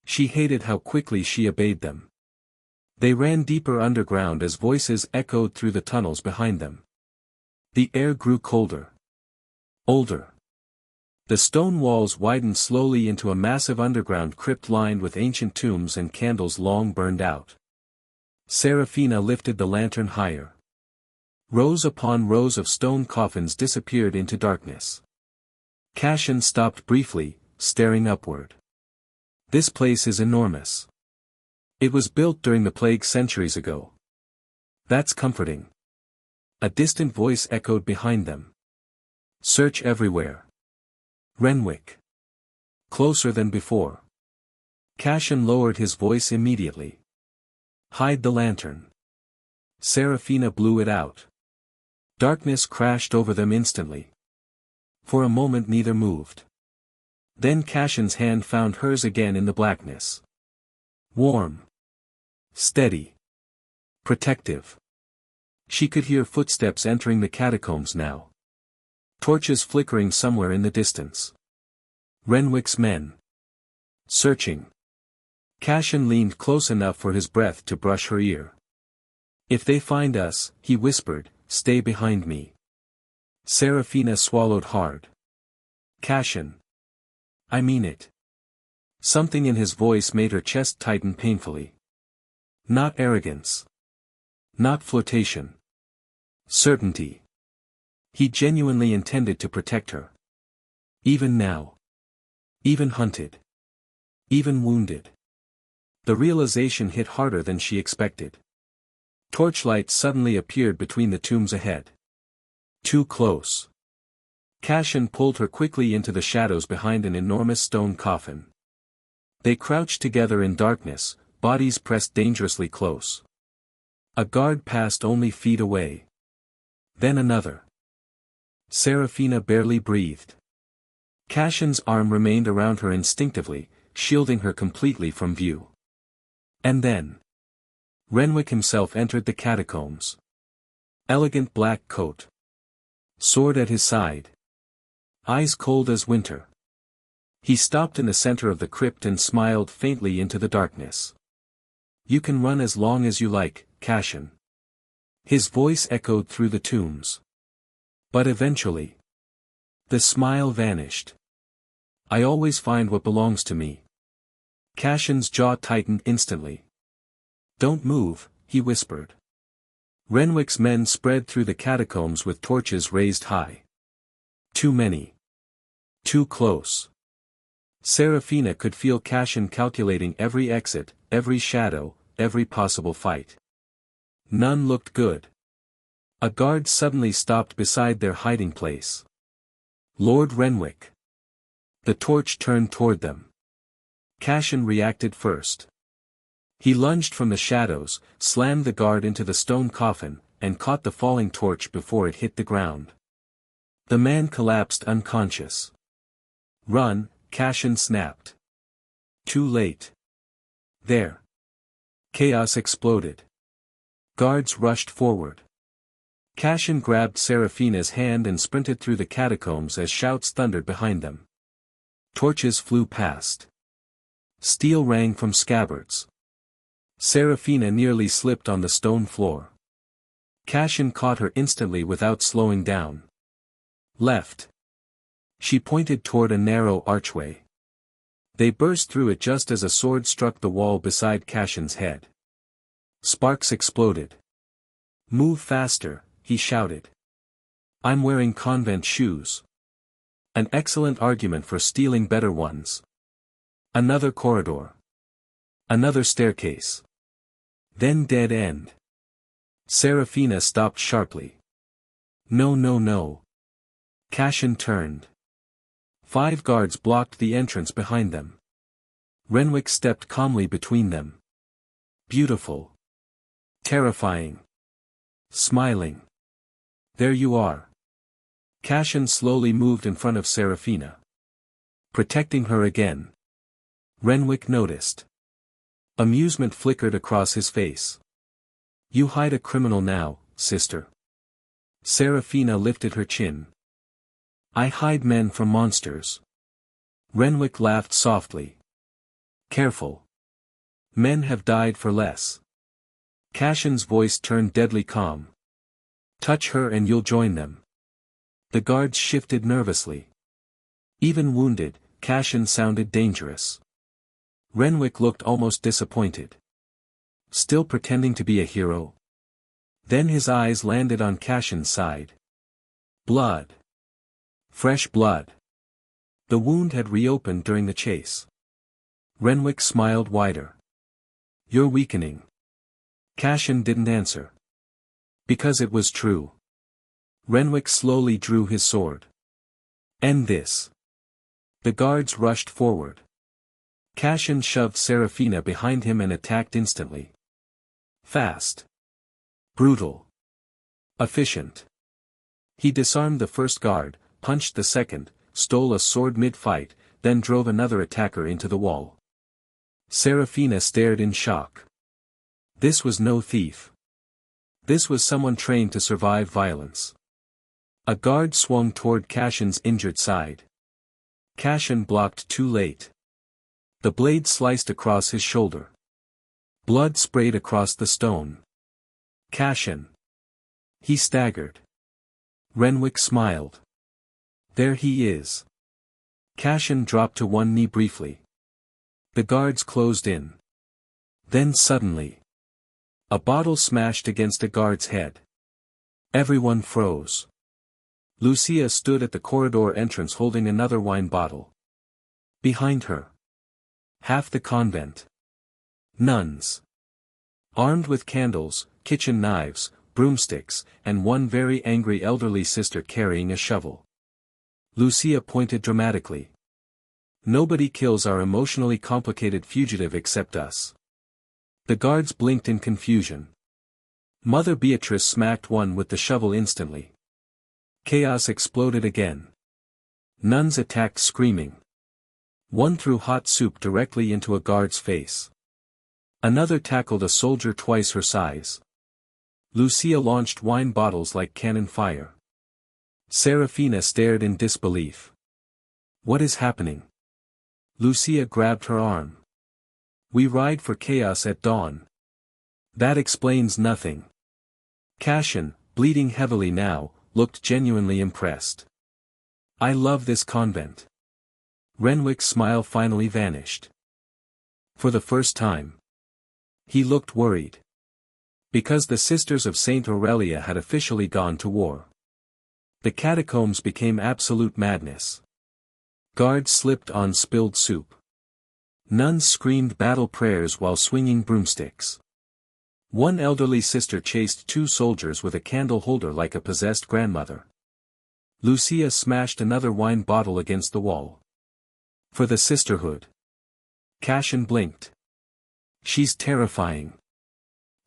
She hated how quickly she obeyed them. They ran deeper underground as voices echoed through the tunnels behind them. The air grew colder. Older. The stone walls widened slowly into a massive underground crypt lined with ancient tombs and candles long burned out. Seraphina lifted the lantern higher. Rows upon rows of stone coffins disappeared into darkness. Cassian stopped briefly, staring upward. This place is enormous. It was built during the plague centuries ago. That's comforting. A distant voice echoed behind them. Search everywhere. Renwick. Closer than before. Cassian lowered his voice immediately. Hide the lantern. Seraphina blew it out. Darkness crashed over them instantly. For a moment neither moved. Then Cassian's hand found hers again in the blackness. Warm. Steady. Protective. She could hear footsteps entering the catacombs now. Torches flickering somewhere in the distance. Renwick's men. Searching. Cassian leaned close enough for his breath to brush her ear. If they find us, he whispered, stay behind me. Seraphina swallowed hard. Cassian. I mean it. Something in his voice made her chest tighten painfully. Not arrogance. Not flirtation. Certainty. He genuinely intended to protect her. Even now. Even hunted. Even wounded. The realization hit harder than she expected. Torchlight suddenly appeared between the tombs ahead. Too close. Cassian pulled her quickly into the shadows behind an enormous stone coffin. They crouched together in darkness, bodies pressed dangerously close. A guard passed only feet away. Then another. Seraphina barely breathed. Cassian's arm remained around her instinctively, shielding her completely from view. And then. Renwick himself entered the catacombs. Elegant black coat. Sword at his side. Eyes cold as winter. He stopped in the center of the crypt and smiled faintly into the darkness. You can run as long as you like, Cassian. His voice echoed through the tombs. But eventually. The smile vanished. I always find what belongs to me. Cassian's jaw tightened instantly. Don't move, he whispered. Renwick's men spread through the catacombs with torches raised high. Too many. Too close. Seraphina could feel Cassian calculating every exit, every shadow, every possible fight. None looked good. A guard suddenly stopped beside their hiding place. Lord Renwick. The torch turned toward them. Cassian reacted first. He lunged from the shadows, slammed the guard into the stone coffin, and caught the falling torch before it hit the ground. The man collapsed unconscious. "Run," Cassian snapped. Too late. There. Chaos exploded. Guards rushed forward. Cassian grabbed Seraphina's hand and sprinted through the catacombs as shouts thundered behind them. Torches flew past. Steel rang from scabbards. Seraphina nearly slipped on the stone floor. Cassian caught her instantly without slowing down. Left. She pointed toward a narrow archway. They burst through it just as a sword struck the wall beside Cassian's head. Sparks exploded. "Move faster," he shouted. "I'm wearing convent shoes." An excellent argument for stealing better ones. Another corridor. Another staircase. Then dead end. Seraphina stopped sharply. "No, no, no." Cassian turned. 5 guards blocked the entrance behind them. Renwick stepped calmly between them. Beautiful. Terrifying. Smiling. "There you are." Cassian slowly moved in front of Seraphina. Protecting her again. Renwick noticed. Amusement flickered across his face. "You hide a criminal now, sister." Seraphina lifted her chin. "I hide men from monsters." Renwick laughed softly. "Careful. Men have died for less." Cassian's voice turned deadly calm. "Touch her and you'll join them." The guards shifted nervously. Even wounded, Cassian sounded dangerous. Renwick looked almost disappointed. Still pretending to be a hero? Then his eyes landed on Cassian's side. Blood. Fresh blood. The wound had reopened during the chase. Renwick smiled wider. "You're weakening." Cassian didn't answer. Because it was true. Renwick slowly drew his sword. "End this." The guards rushed forward. Cassian shoved Seraphina behind him and attacked instantly. Fast. Brutal. Efficient. He disarmed the first guard, punched the second, stole a sword mid-fight, then drove another attacker into the wall. Seraphina stared in shock. This was no thief. This was someone trained to survive violence. A guard swung toward Cassian's injured side. Cassian blocked too late. The blade sliced across his shoulder. Blood sprayed across the stone. Cassian. He staggered. Renwick smiled. "There he is." Cassian dropped to one knee briefly. The guards closed in. Then suddenly. A bottle smashed against a guard's head. Everyone froze. Lucia stood at the corridor entrance holding another wine bottle. Behind her. Half the convent. Nuns. Armed with candles, kitchen knives, broomsticks, and one very angry elderly sister carrying a shovel. Lucia pointed dramatically. "Nobody kills our emotionally complicated fugitive except us." The guards blinked in confusion. Mother Beatrice smacked one with the shovel instantly. Chaos exploded again. Nuns attacked screaming. One threw hot soup directly into a guard's face. Another tackled a soldier twice her size. Lucia launched wine bottles like cannon fire. Seraphina stared in disbelief. "What is happening?" Lucia grabbed her arm. "We ride for chaos at dawn." "That explains nothing." Cassian, bleeding heavily now, looked genuinely impressed. "I love this convent." Renwick's smile finally vanished. For the first time. He looked worried. Because the Sisters of Saint Aurelia had officially gone to war. The catacombs became absolute madness. Guards slipped on spilled soup. Nuns screamed battle prayers while swinging broomsticks. One elderly sister chased two soldiers with a candle holder like a possessed grandmother. Lucia smashed another wine bottle against the wall. For the sisterhood. Cassian blinked. She's terrifying.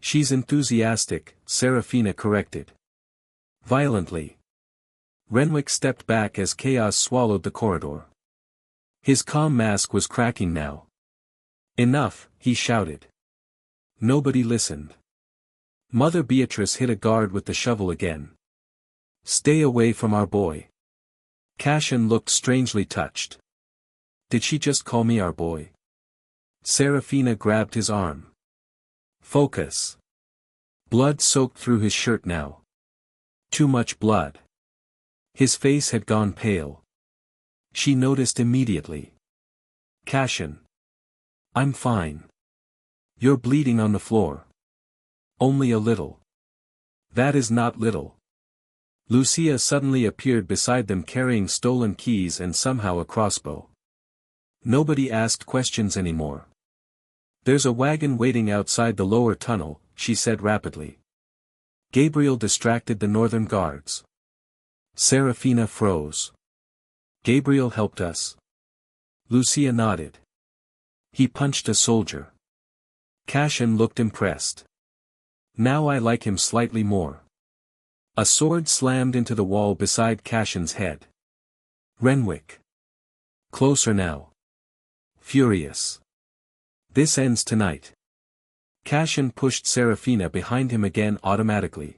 She's enthusiastic, Seraphina corrected. Violently. Renwick stepped back as chaos swallowed the corridor. His calm mask was cracking now. Enough, he shouted. Nobody listened. Mother Beatrice hit a guard with the shovel again. Stay away from our boy. Cassian looked strangely touched. Did she just call me our boy? Seraphina grabbed his arm. Focus. Blood soaked through his shirt now. Too much blood. His face had gone pale. She noticed immediately. Cassian. I'm fine. You're bleeding on the floor. Only a little. That is not little. Lucia suddenly appeared beside them carrying stolen keys and somehow a crossbow. Nobody asked questions anymore. There's a wagon waiting outside the lower tunnel, she said rapidly. Gabriel distracted the northern guards. Seraphina froze. Gabriel helped us. Lucia nodded. He punched a soldier. Cassian looked impressed. Now I like him slightly more. A sword slammed into the wall beside Cassian's head. Renwick. Closer now. Furious. This ends tonight. Cassian pushed Seraphina behind him again automatically.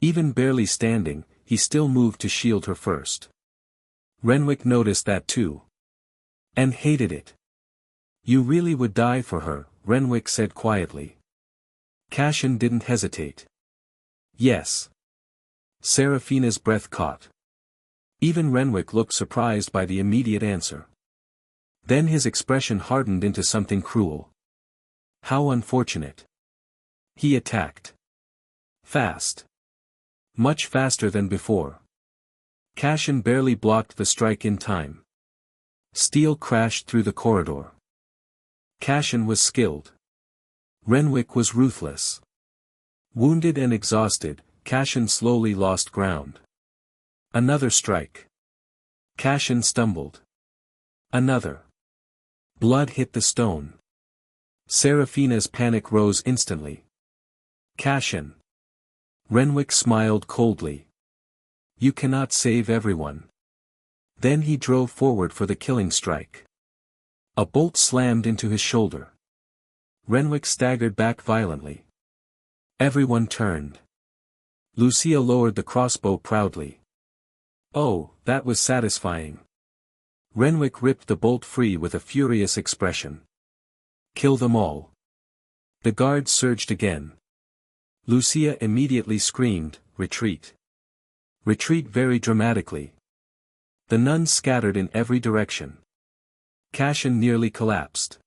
Even barely standing, he still moved to shield her first. Renwick noticed that too. And hated it. You really would die for her, Renwick said quietly. Cassian didn't hesitate. Yes. Seraphina's breath caught. Even Renwick looked surprised by the immediate answer. Then his expression hardened into something cruel. How unfortunate. He attacked. Fast. Much faster than before. Cassian barely blocked the strike in time. Steel crashed through the corridor. Cassian was skilled. Renwick was ruthless. Wounded and exhausted, Cassian slowly lost ground. Another strike. Cassian stumbled. Another. Blood hit the stone. Seraphina's panic rose instantly. Cassian. Renwick smiled coldly. You cannot save everyone. Then he drove forward for the killing strike. A bolt slammed into his shoulder. Renwick staggered back violently. Everyone turned. Lucia lowered the crossbow proudly. Oh, that was satisfying. Renwick ripped the bolt free with a furious expression. Kill them all. The guards surged again. Lucia immediately screamed, retreat. Retreat very dramatically. The nuns scattered in every direction. Cassian nearly collapsed.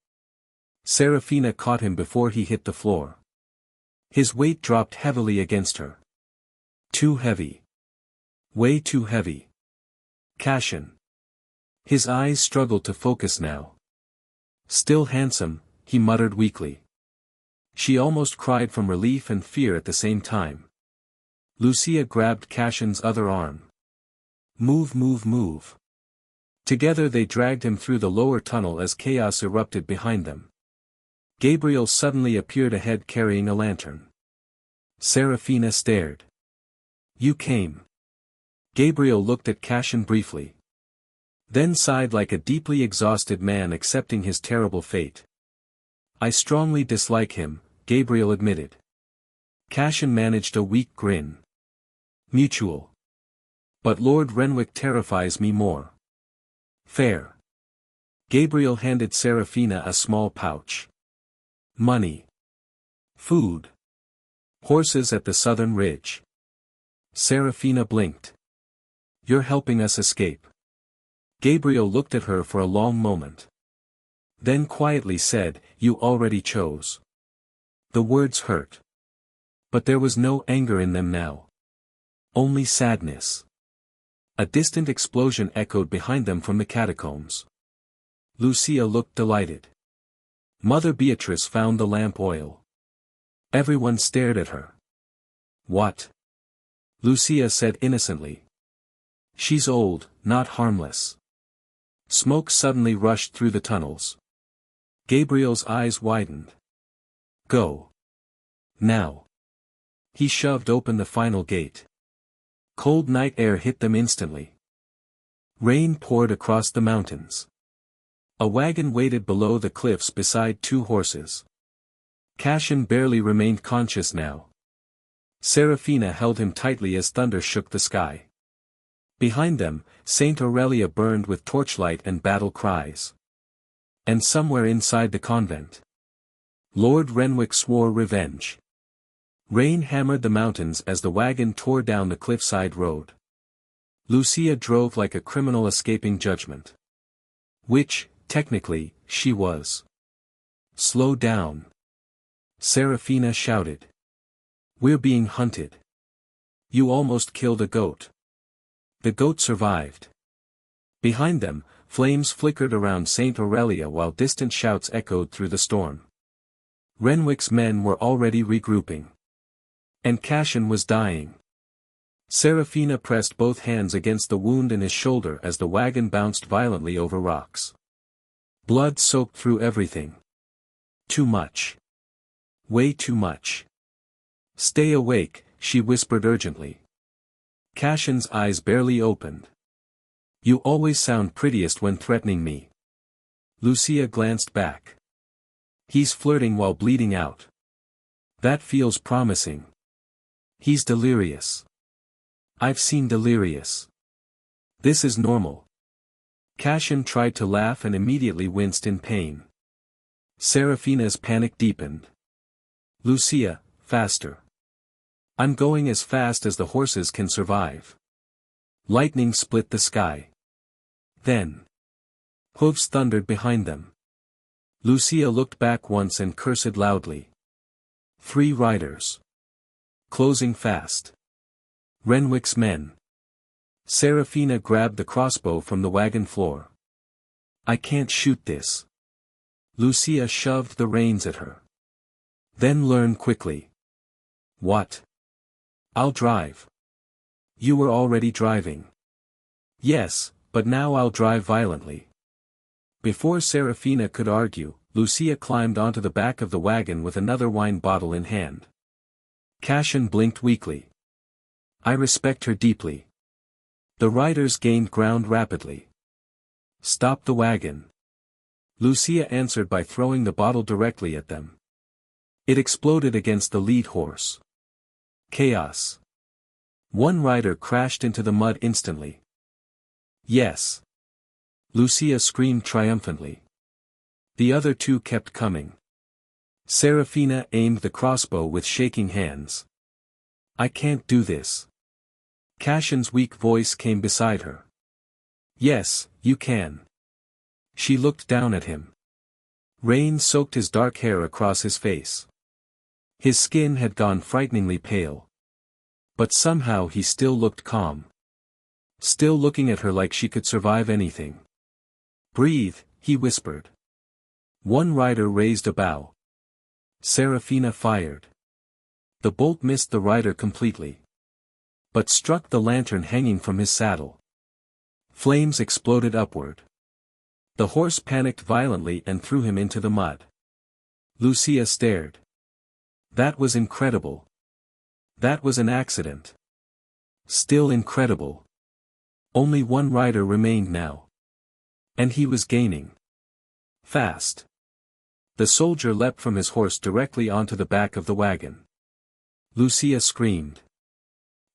Seraphina caught him before he hit the floor. His weight dropped heavily against her. Too heavy. Way too heavy. Cassian. His eyes struggled to focus now. Still handsome, he muttered weakly. She almost cried from relief and fear at the same time. Lucia grabbed Cassian's other arm. Move, move, move. Together they dragged him through the lower tunnel as chaos erupted behind them. Gabriel suddenly appeared ahead carrying a lantern. Seraphina stared. You came. Gabriel looked at Cassian briefly. Then sighed like a deeply exhausted man accepting his terrible fate. I strongly dislike him, Gabriel admitted. Cassian managed a weak grin. Mutual. But Lord Renwick terrifies me more. Fair. Gabriel handed Seraphina a small pouch. Money. Food. Horses at the southern ridge. Seraphina blinked. You're helping us escape. Gabriel looked at her for a long moment. Then quietly said, You already chose. The words hurt. But there was no anger in them now. Only sadness. A distant explosion echoed behind them from the catacombs. Lucia looked delighted. Mother Beatrice found the lamp oil. Everyone stared at her. What? Lucia said innocently. She's old, not harmless. Smoke suddenly rushed through the tunnels. Gabriel's eyes widened. Go. Now. He shoved open the final gate. Cold night air hit them instantly. Rain poured across the mountains. A wagon waited below the cliffs beside two horses. Cassian barely remained conscious now. Seraphina held him tightly as thunder shook the sky. Behind them, Saint Aurelia burned with torchlight and battle cries. And somewhere inside the convent, Lord Renwick swore revenge. Rain hammered the mountains as the wagon tore down the cliffside road. Lucia drove like a criminal escaping judgment. Which, technically, she was. Slow down. Seraphina shouted. We're being hunted. You almost killed a goat. The goat survived. Behind them, flames flickered around Saint Aurelia while distant shouts echoed through the storm. Renwick's men were already regrouping. And Cassian was dying. Seraphina pressed both hands against the wound in his shoulder as the wagon bounced violently over rocks. Blood soaked through everything. Too much. Way too much. Stay awake, she whispered urgently. Cassian's eyes barely opened. You always sound prettiest when threatening me. Lucia glanced back. He's flirting while bleeding out. That feels promising. He's delirious. I've seen delirious. This is normal. Cassian tried to laugh and immediately winced in pain. Seraphina's panic deepened. Lucia, faster. I'm going as fast as the horses can survive. Lightning split the sky. Then. Hooves thundered behind them. Lucia looked back once and cursed loudly. 3 riders. Closing fast. Renwick's men. Seraphina grabbed the crossbow from the wagon floor. I can't shoot this. Lucia shoved the reins at her. Then learn quickly. What? I'll drive. You were already driving. Yes, but now I'll drive violently. Before Seraphina could argue, Lucia climbed onto the back of the wagon with another wine bottle in hand. Cassian blinked weakly. I respect her deeply. The riders gained ground rapidly. Stop the wagon. Lucia answered by throwing the bottle directly at them. It exploded against the lead horse. Chaos. One rider crashed into the mud instantly. Yes. Lucia screamed triumphantly. The other 2 kept coming. Seraphina aimed the crossbow with shaking hands. I can't do this. Cassian's weak voice came beside her. Yes, you can. She looked down at him. Rain soaked his dark hair across his face. His skin had gone frighteningly pale. But somehow he still looked calm. Still looking at her like she could survive anything. Breathe, he whispered. One rider raised a bow. Seraphina fired. The bolt missed the rider completely. But struck the lantern hanging from his saddle. Flames exploded upward. The horse panicked violently and threw him into the mud. Lucia stared. That was incredible. That was an accident. Still incredible. Only one rider remained now. And he was gaining. Fast. The soldier leapt from his horse directly onto the back of the wagon. Lucia screamed.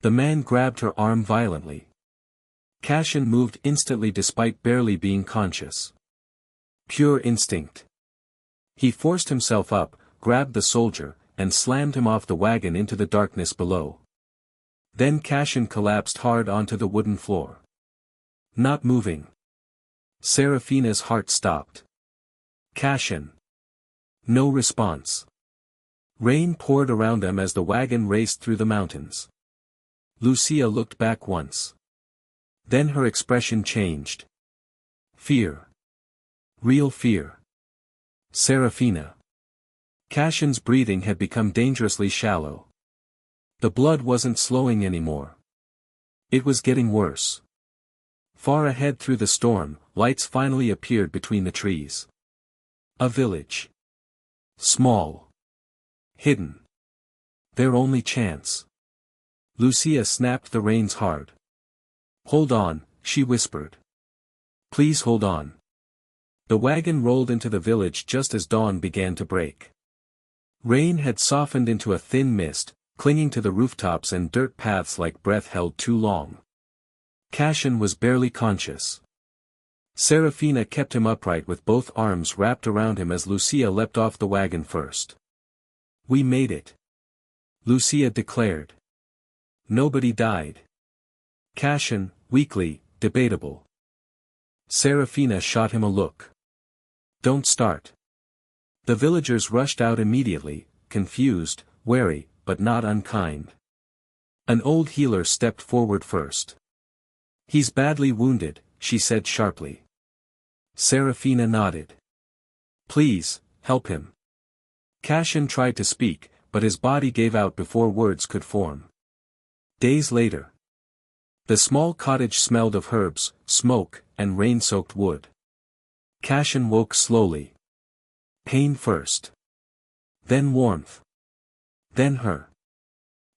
The man grabbed her arm violently. Cassian moved instantly despite barely being conscious. Pure instinct. He forced himself up, grabbed the soldier, and slammed him off the wagon into the darkness below. Then Cassian collapsed hard onto the wooden floor. Not moving. Seraphina's heart stopped. Cassian. No response. Rain poured around them as the wagon raced through the mountains. Lucia looked back once. Then her expression changed. Fear. Real fear. Seraphina. Cassian's breathing had become dangerously shallow. The blood wasn't slowing anymore. It was getting worse. Far ahead through the storm, lights finally appeared between the trees. A village. Small. Hidden. Their only chance. Lucia snapped the reins hard. "Hold on," she whispered. "Please hold on." The wagon rolled into the village just as dawn began to break. Rain had softened into a thin mist, clinging to the rooftops and dirt paths like breath held too long. Cassian was barely conscious. Seraphina kept him upright with both arms wrapped around him as Lucia leapt off the wagon first. "We made it," Lucia declared. "Nobody died." Cassian, weakly, debatable. Seraphina shot him a look. "Don't start." The villagers rushed out immediately, confused, wary, but not unkind. An old healer stepped forward first. "He's badly wounded," she said sharply. Seraphina nodded. "Please, help him." Cassian tried to speak, but his body gave out before words could form. Days later. The small cottage smelled of herbs, smoke, and rain-soaked wood. Cassian woke slowly. Pain first. Then warmth. Then her.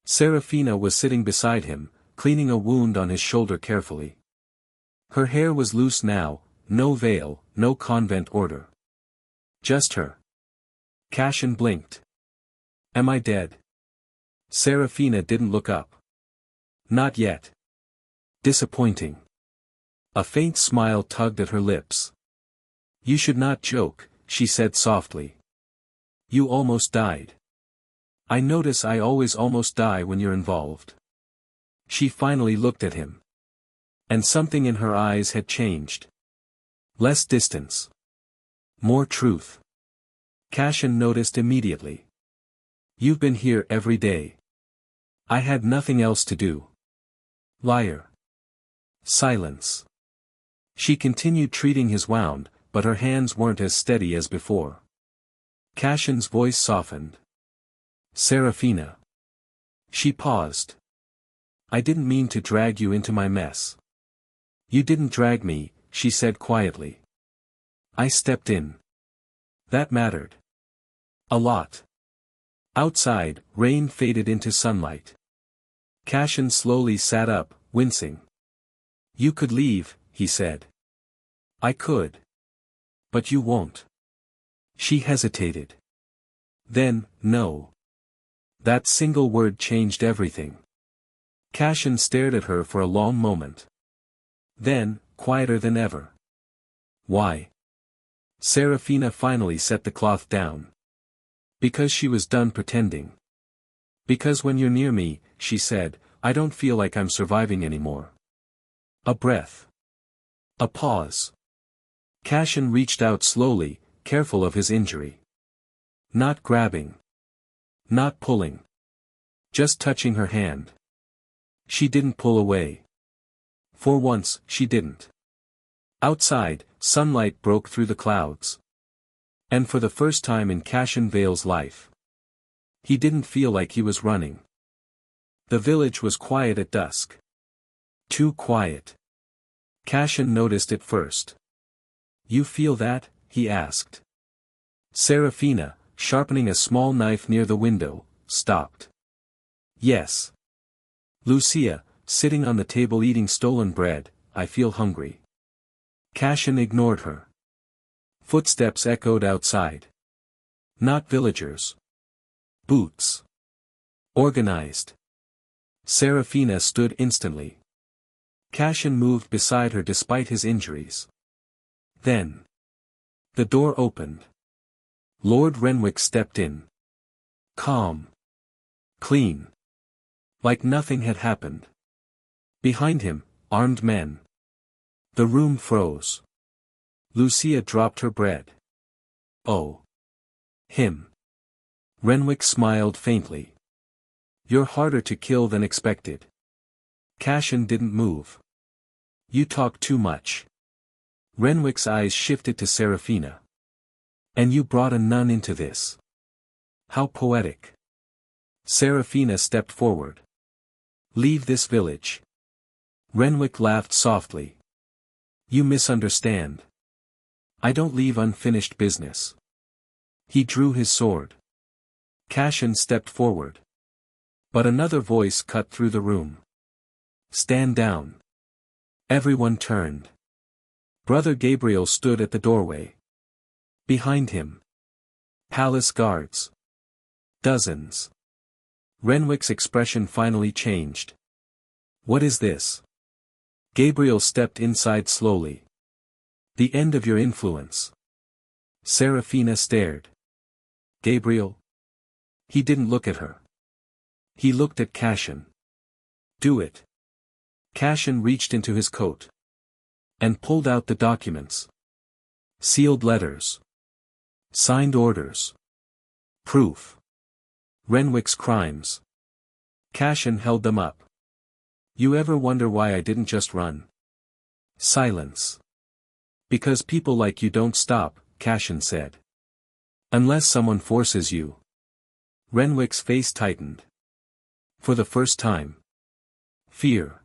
Seraphina was sitting beside him, cleaning a wound on his shoulder carefully. Her hair was loose now, no veil, no convent order. Just her. Cassian blinked. "Am I dead?" Seraphina didn't look up. "Not yet." Disappointing. A faint smile tugged at her lips. "You should not joke," she said softly. "You almost died." "I notice I always almost die when you're involved." She finally looked at him. And something in her eyes had changed. Less distance. More truth. Cassian noticed immediately. "You've been here every day." "I had nothing else to do." Liar. Silence. She continued treating his wound, but her hands weren't as steady as before. Cassian's voice softened. "Seraphina." She paused. "I didn't mean to drag you into my mess." "You didn't drag me," she said quietly. "I stepped in." That mattered. A lot. Outside, rain faded into sunlight. Cassian slowly sat up, wincing. "You could leave," he said. "I could. But you won't." She hesitated. Then, "No." That single word changed everything. Cassian stared at her for a long moment. Then, quieter than ever. "Why?" Seraphina finally set the cloth down. "Because she was done pretending. Because when you're near me," she said, "I don't feel like I'm surviving anymore." A breath. A pause. Cassian reached out slowly, careful of his injury. Not grabbing. Not pulling. Just touching her hand. She didn't pull away. For once, she didn't. Outside, sunlight broke through the clouds. And for the first time in Cassian Vale's life, he didn't feel like he was running. The village was quiet at dusk. Too quiet. Cassian noticed it first. "You feel that?" he asked. Seraphina, sharpening a small knife near the window, stopped. "Yes." Lucia, sitting on the table eating stolen bread, "I feel hungry." Cassian ignored her. Footsteps echoed outside. Not villagers. Boots. Organized. Seraphina stood instantly. Cassian moved beside her despite his injuries. Then. The door opened. Lord Renwick stepped in. Calm. Clean. Like nothing had happened. Behind him, armed men. The room froze. Lucia dropped her bread. "Oh. Him." Renwick smiled faintly. "You're harder to kill than expected." Cassian didn't move. You talk too much. Renwick's eyes shifted to Seraphina. And you brought a nun into this. How poetic. Seraphina stepped forward. Leave this village. Renwick laughed softly. You misunderstand. I don't leave unfinished business. He drew his sword. Cassian stepped forward. But another voice cut through the room. Stand down. Everyone turned. Brother Gabriel stood at the doorway. Behind him. Palace guards. Dozens. Renwick's expression finally changed. What is this? Gabriel stepped inside slowly. The end of your influence. Seraphina stared. Gabriel? He didn't look at her. He looked at Cassian. Do it. Cassian reached into his coat. And pulled out the documents. Sealed letters. Signed orders. Proof. Renwick's crimes. Cassian held them up. You ever wonder why I didn't just run? Silence. Because people like you don't stop, Cassian said. Unless someone forces you. Renwick's face tightened. For the first time. Fear.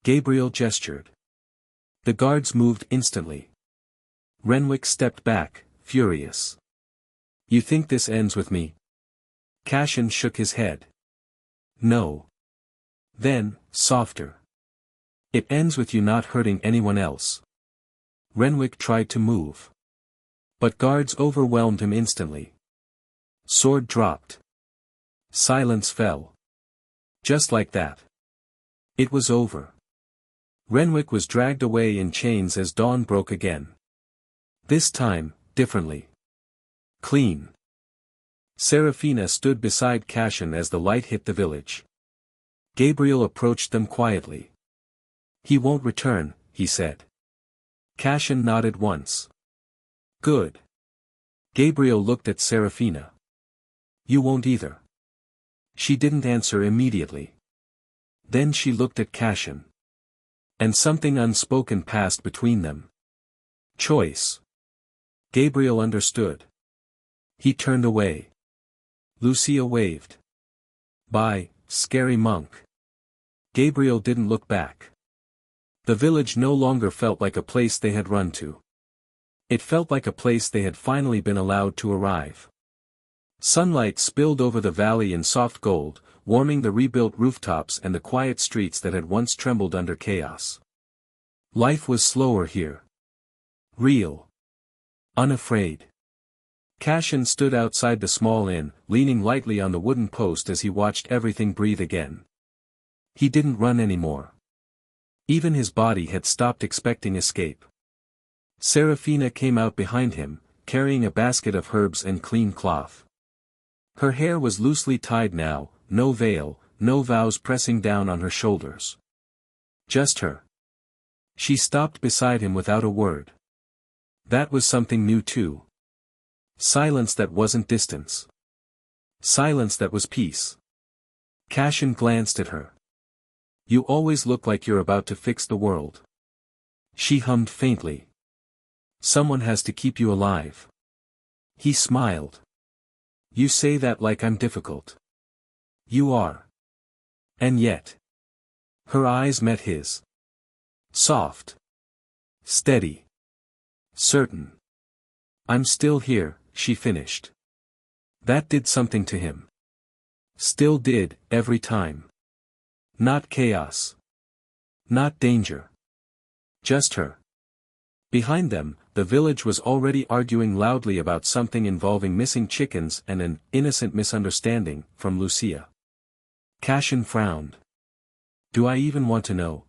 Gabriel gestured. The guards moved instantly. Renwick stepped back, furious. You think this ends with me? Cassian shook his head. No. Then, softer. It ends with you not hurting anyone else. Renwick tried to move. But guards overwhelmed him instantly. Sword dropped. Silence fell. Just like that. It was over. Renwick was dragged away in chains as dawn broke again. This time, differently. Clean. Seraphina stood beside Cassian as the light hit the village. Gabriel approached them quietly. He won't return, he said. Cassian nodded once. Good. Gabriel looked at Seraphina. You won't either. She didn't answer immediately. Then she looked at Cassian. And something unspoken passed between them. Choice. Gabriel understood. He turned away. Lucia waved. Bye, scary monk. Gabriel didn't look back. The village no longer felt like a place they had run to. It felt like a place they had finally been allowed to arrive. Sunlight spilled over the valley in soft gold, warming the rebuilt rooftops and the quiet streets that had once trembled under chaos. Life was slower here. Real. Unafraid. Cassian stood outside the small inn, leaning lightly on the wooden post as he watched everything breathe again. He didn't run anymore. Even his body had stopped expecting escape. Seraphina came out behind him, carrying a basket of herbs and clean cloth. Her hair was loosely tied now, no veil, no vows pressing down on her shoulders. Just her. She stopped beside him without a word. That was something new too. Silence that wasn't distance. Silence that was peace. Cassian glanced at her. You always look like you're about to fix the world. She hummed faintly. Someone has to keep you alive. He smiled. You say that like I'm difficult. You are. And yet. Her eyes met his. Soft. Steady. Certain. I'm still here, she finished. That did something to him. Still did, every time. Not chaos. Not danger. Just her. Behind them, the village was already arguing loudly about something involving missing chickens and an innocent misunderstanding from Lucia. Cassian frowned. Do I even want to know?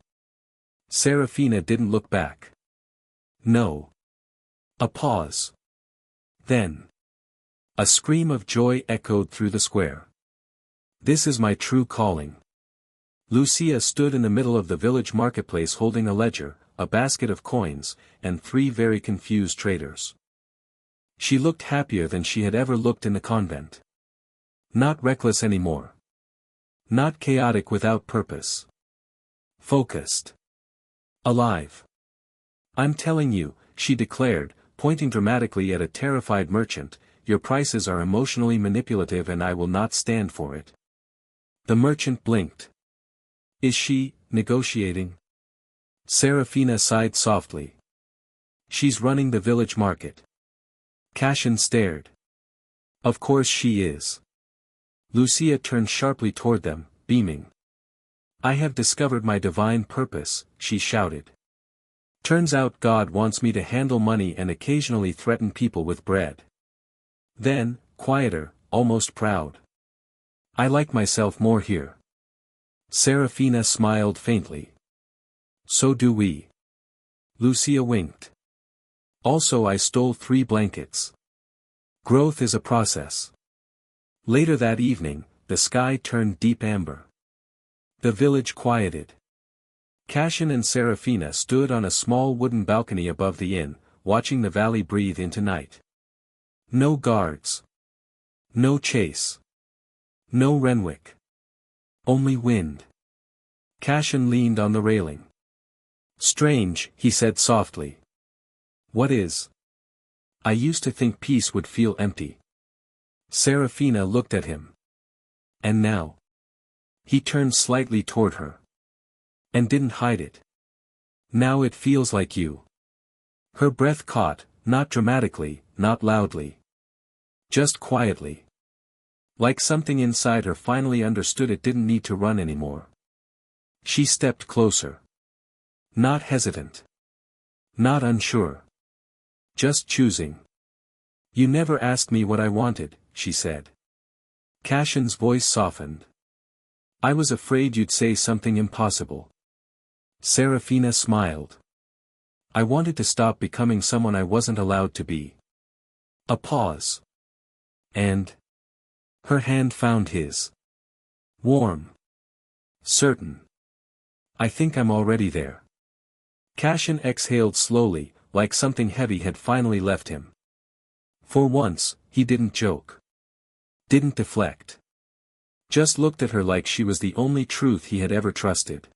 Seraphina didn't look back. No. A pause. Then. A scream of joy echoed through the square. This is my true calling. Lucia stood in the middle of the village marketplace holding a ledger, a basket of coins, and 3 very confused traders. She looked happier than she had ever looked in the convent. Not reckless anymore. Not chaotic without purpose. Focused. Alive. I'm telling you, she declared, pointing dramatically at a terrified merchant, your prices are emotionally manipulative and I will not stand for it. The merchant blinked. Is she, negotiating? Seraphina sighed softly. She's running the village market. Cassian stared. Of course she is. Lucia turned sharply toward them, beaming. I have discovered my divine purpose, she shouted. Turns out God wants me to handle money and occasionally threaten people with bread. Then, quieter, almost proud. I like myself more here. Seraphina smiled faintly. So do we. Lucia winked. Also I stole 3 blankets. Growth is a process. Later that evening, the sky turned deep amber. The village quieted. Cassian and Seraphina stood on a small wooden balcony above the inn, watching the valley breathe into night. No guards. No chase. No Renwick. Only wind. Cassian leaned on the railing. Strange, he said softly. What is? I used to think peace would feel empty. Seraphina looked at him. And now? He turned slightly toward her. And didn't hide it. Now it feels like you. Her breath caught, not dramatically, not loudly. Just quietly. Like something inside her finally understood it didn't need to run anymore. She stepped closer. Not hesitant. Not unsure. Just choosing. You never asked me what I wanted, she said. Cassian's voice softened. I was afraid you'd say something impossible. Seraphina smiled. I wanted to stop becoming someone I wasn't allowed to be. A pause. And? Her hand found his. Warm. Certain. I think I'm already there. Cassian exhaled slowly, like something heavy had finally left him. For once, he didn't joke. Didn't deflect. Just looked at her like she was the only truth he had ever trusted.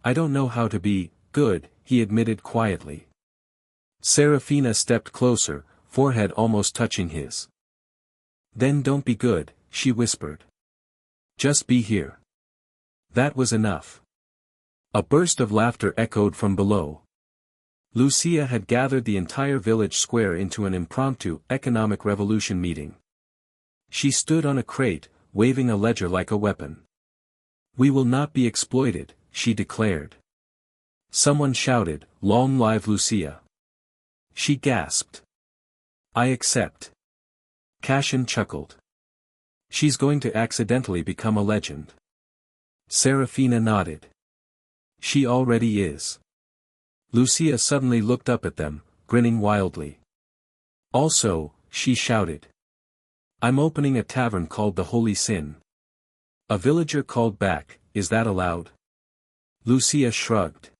I don't know how to be good, he admitted quietly. Seraphina stepped closer, forehead almost touching his. Then don't be good, she whispered. Just be here. That was enough. A burst of laughter echoed from below. Lucia had gathered the entire village square into an impromptu economic revolution meeting. She stood on a crate, waving a ledger like a weapon. We will not be exploited, she declared. Someone shouted, Long live Lucia. She gasped. I accept. Cassian chuckled. She's going to accidentally become a legend. Seraphina nodded. She already is. Lucia suddenly looked up at them, grinning wildly. Also, she shouted. I'm opening a tavern called the Holy Sin. A villager called back, is that allowed? Lucia shrugged.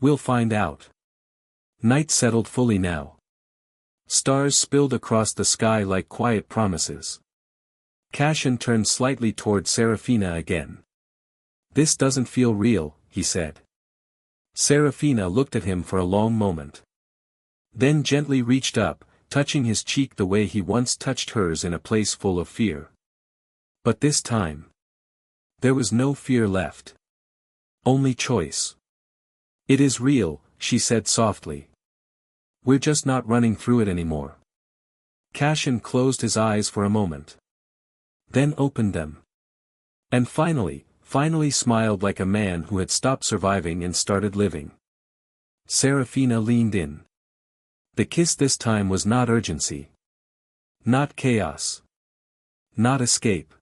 We'll find out. Night settled fully now. Stars spilled across the sky like quiet promises. Cassian turned slightly toward Seraphina again. This doesn't feel real, he said. Seraphina looked at him for a long moment. Then gently reached up, touching his cheek the way he once touched hers in a place full of fear. But this time, there was no fear left. Only choice. It is real, she said softly. We're just not running through it anymore. Cassian closed his eyes for a moment. Then opened them. And finally smiled like a man who had stopped surviving and started living. Seraphina leaned in. The kiss this time was not urgency. Not chaos. Not escape.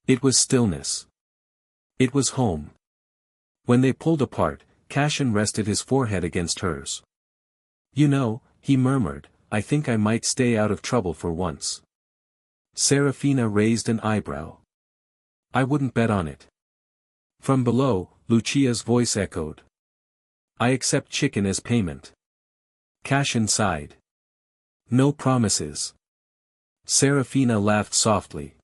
It was stillness. It was home. When they pulled apart, Cassian rested his forehead against hers. You know, he murmured, I think I might stay out of trouble for once. Seraphina raised an eyebrow. I wouldn't bet on it. From below, Lucia's voice echoed. I accept chicken as payment. Cassian sighed. No promises. Seraphina laughed softly.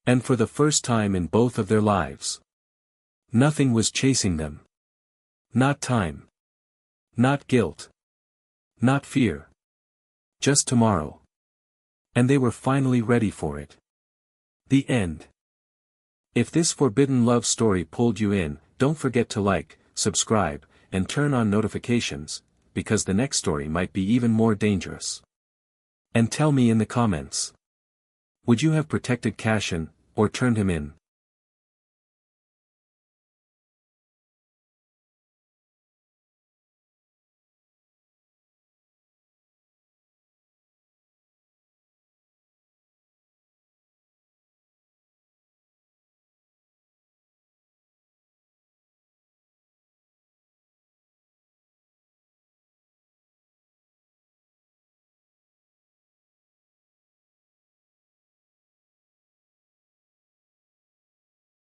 And for the first time in both of their lives, nothing was chasing them. Not time. Not guilt. Not fear. Just tomorrow. And they were finally ready for it. The end. If this forbidden love story pulled you in, don't forget to like, subscribe, and turn on notifications, because the next story might be even more dangerous. And tell me in the comments. Would you have protected Cassian, or turned him in?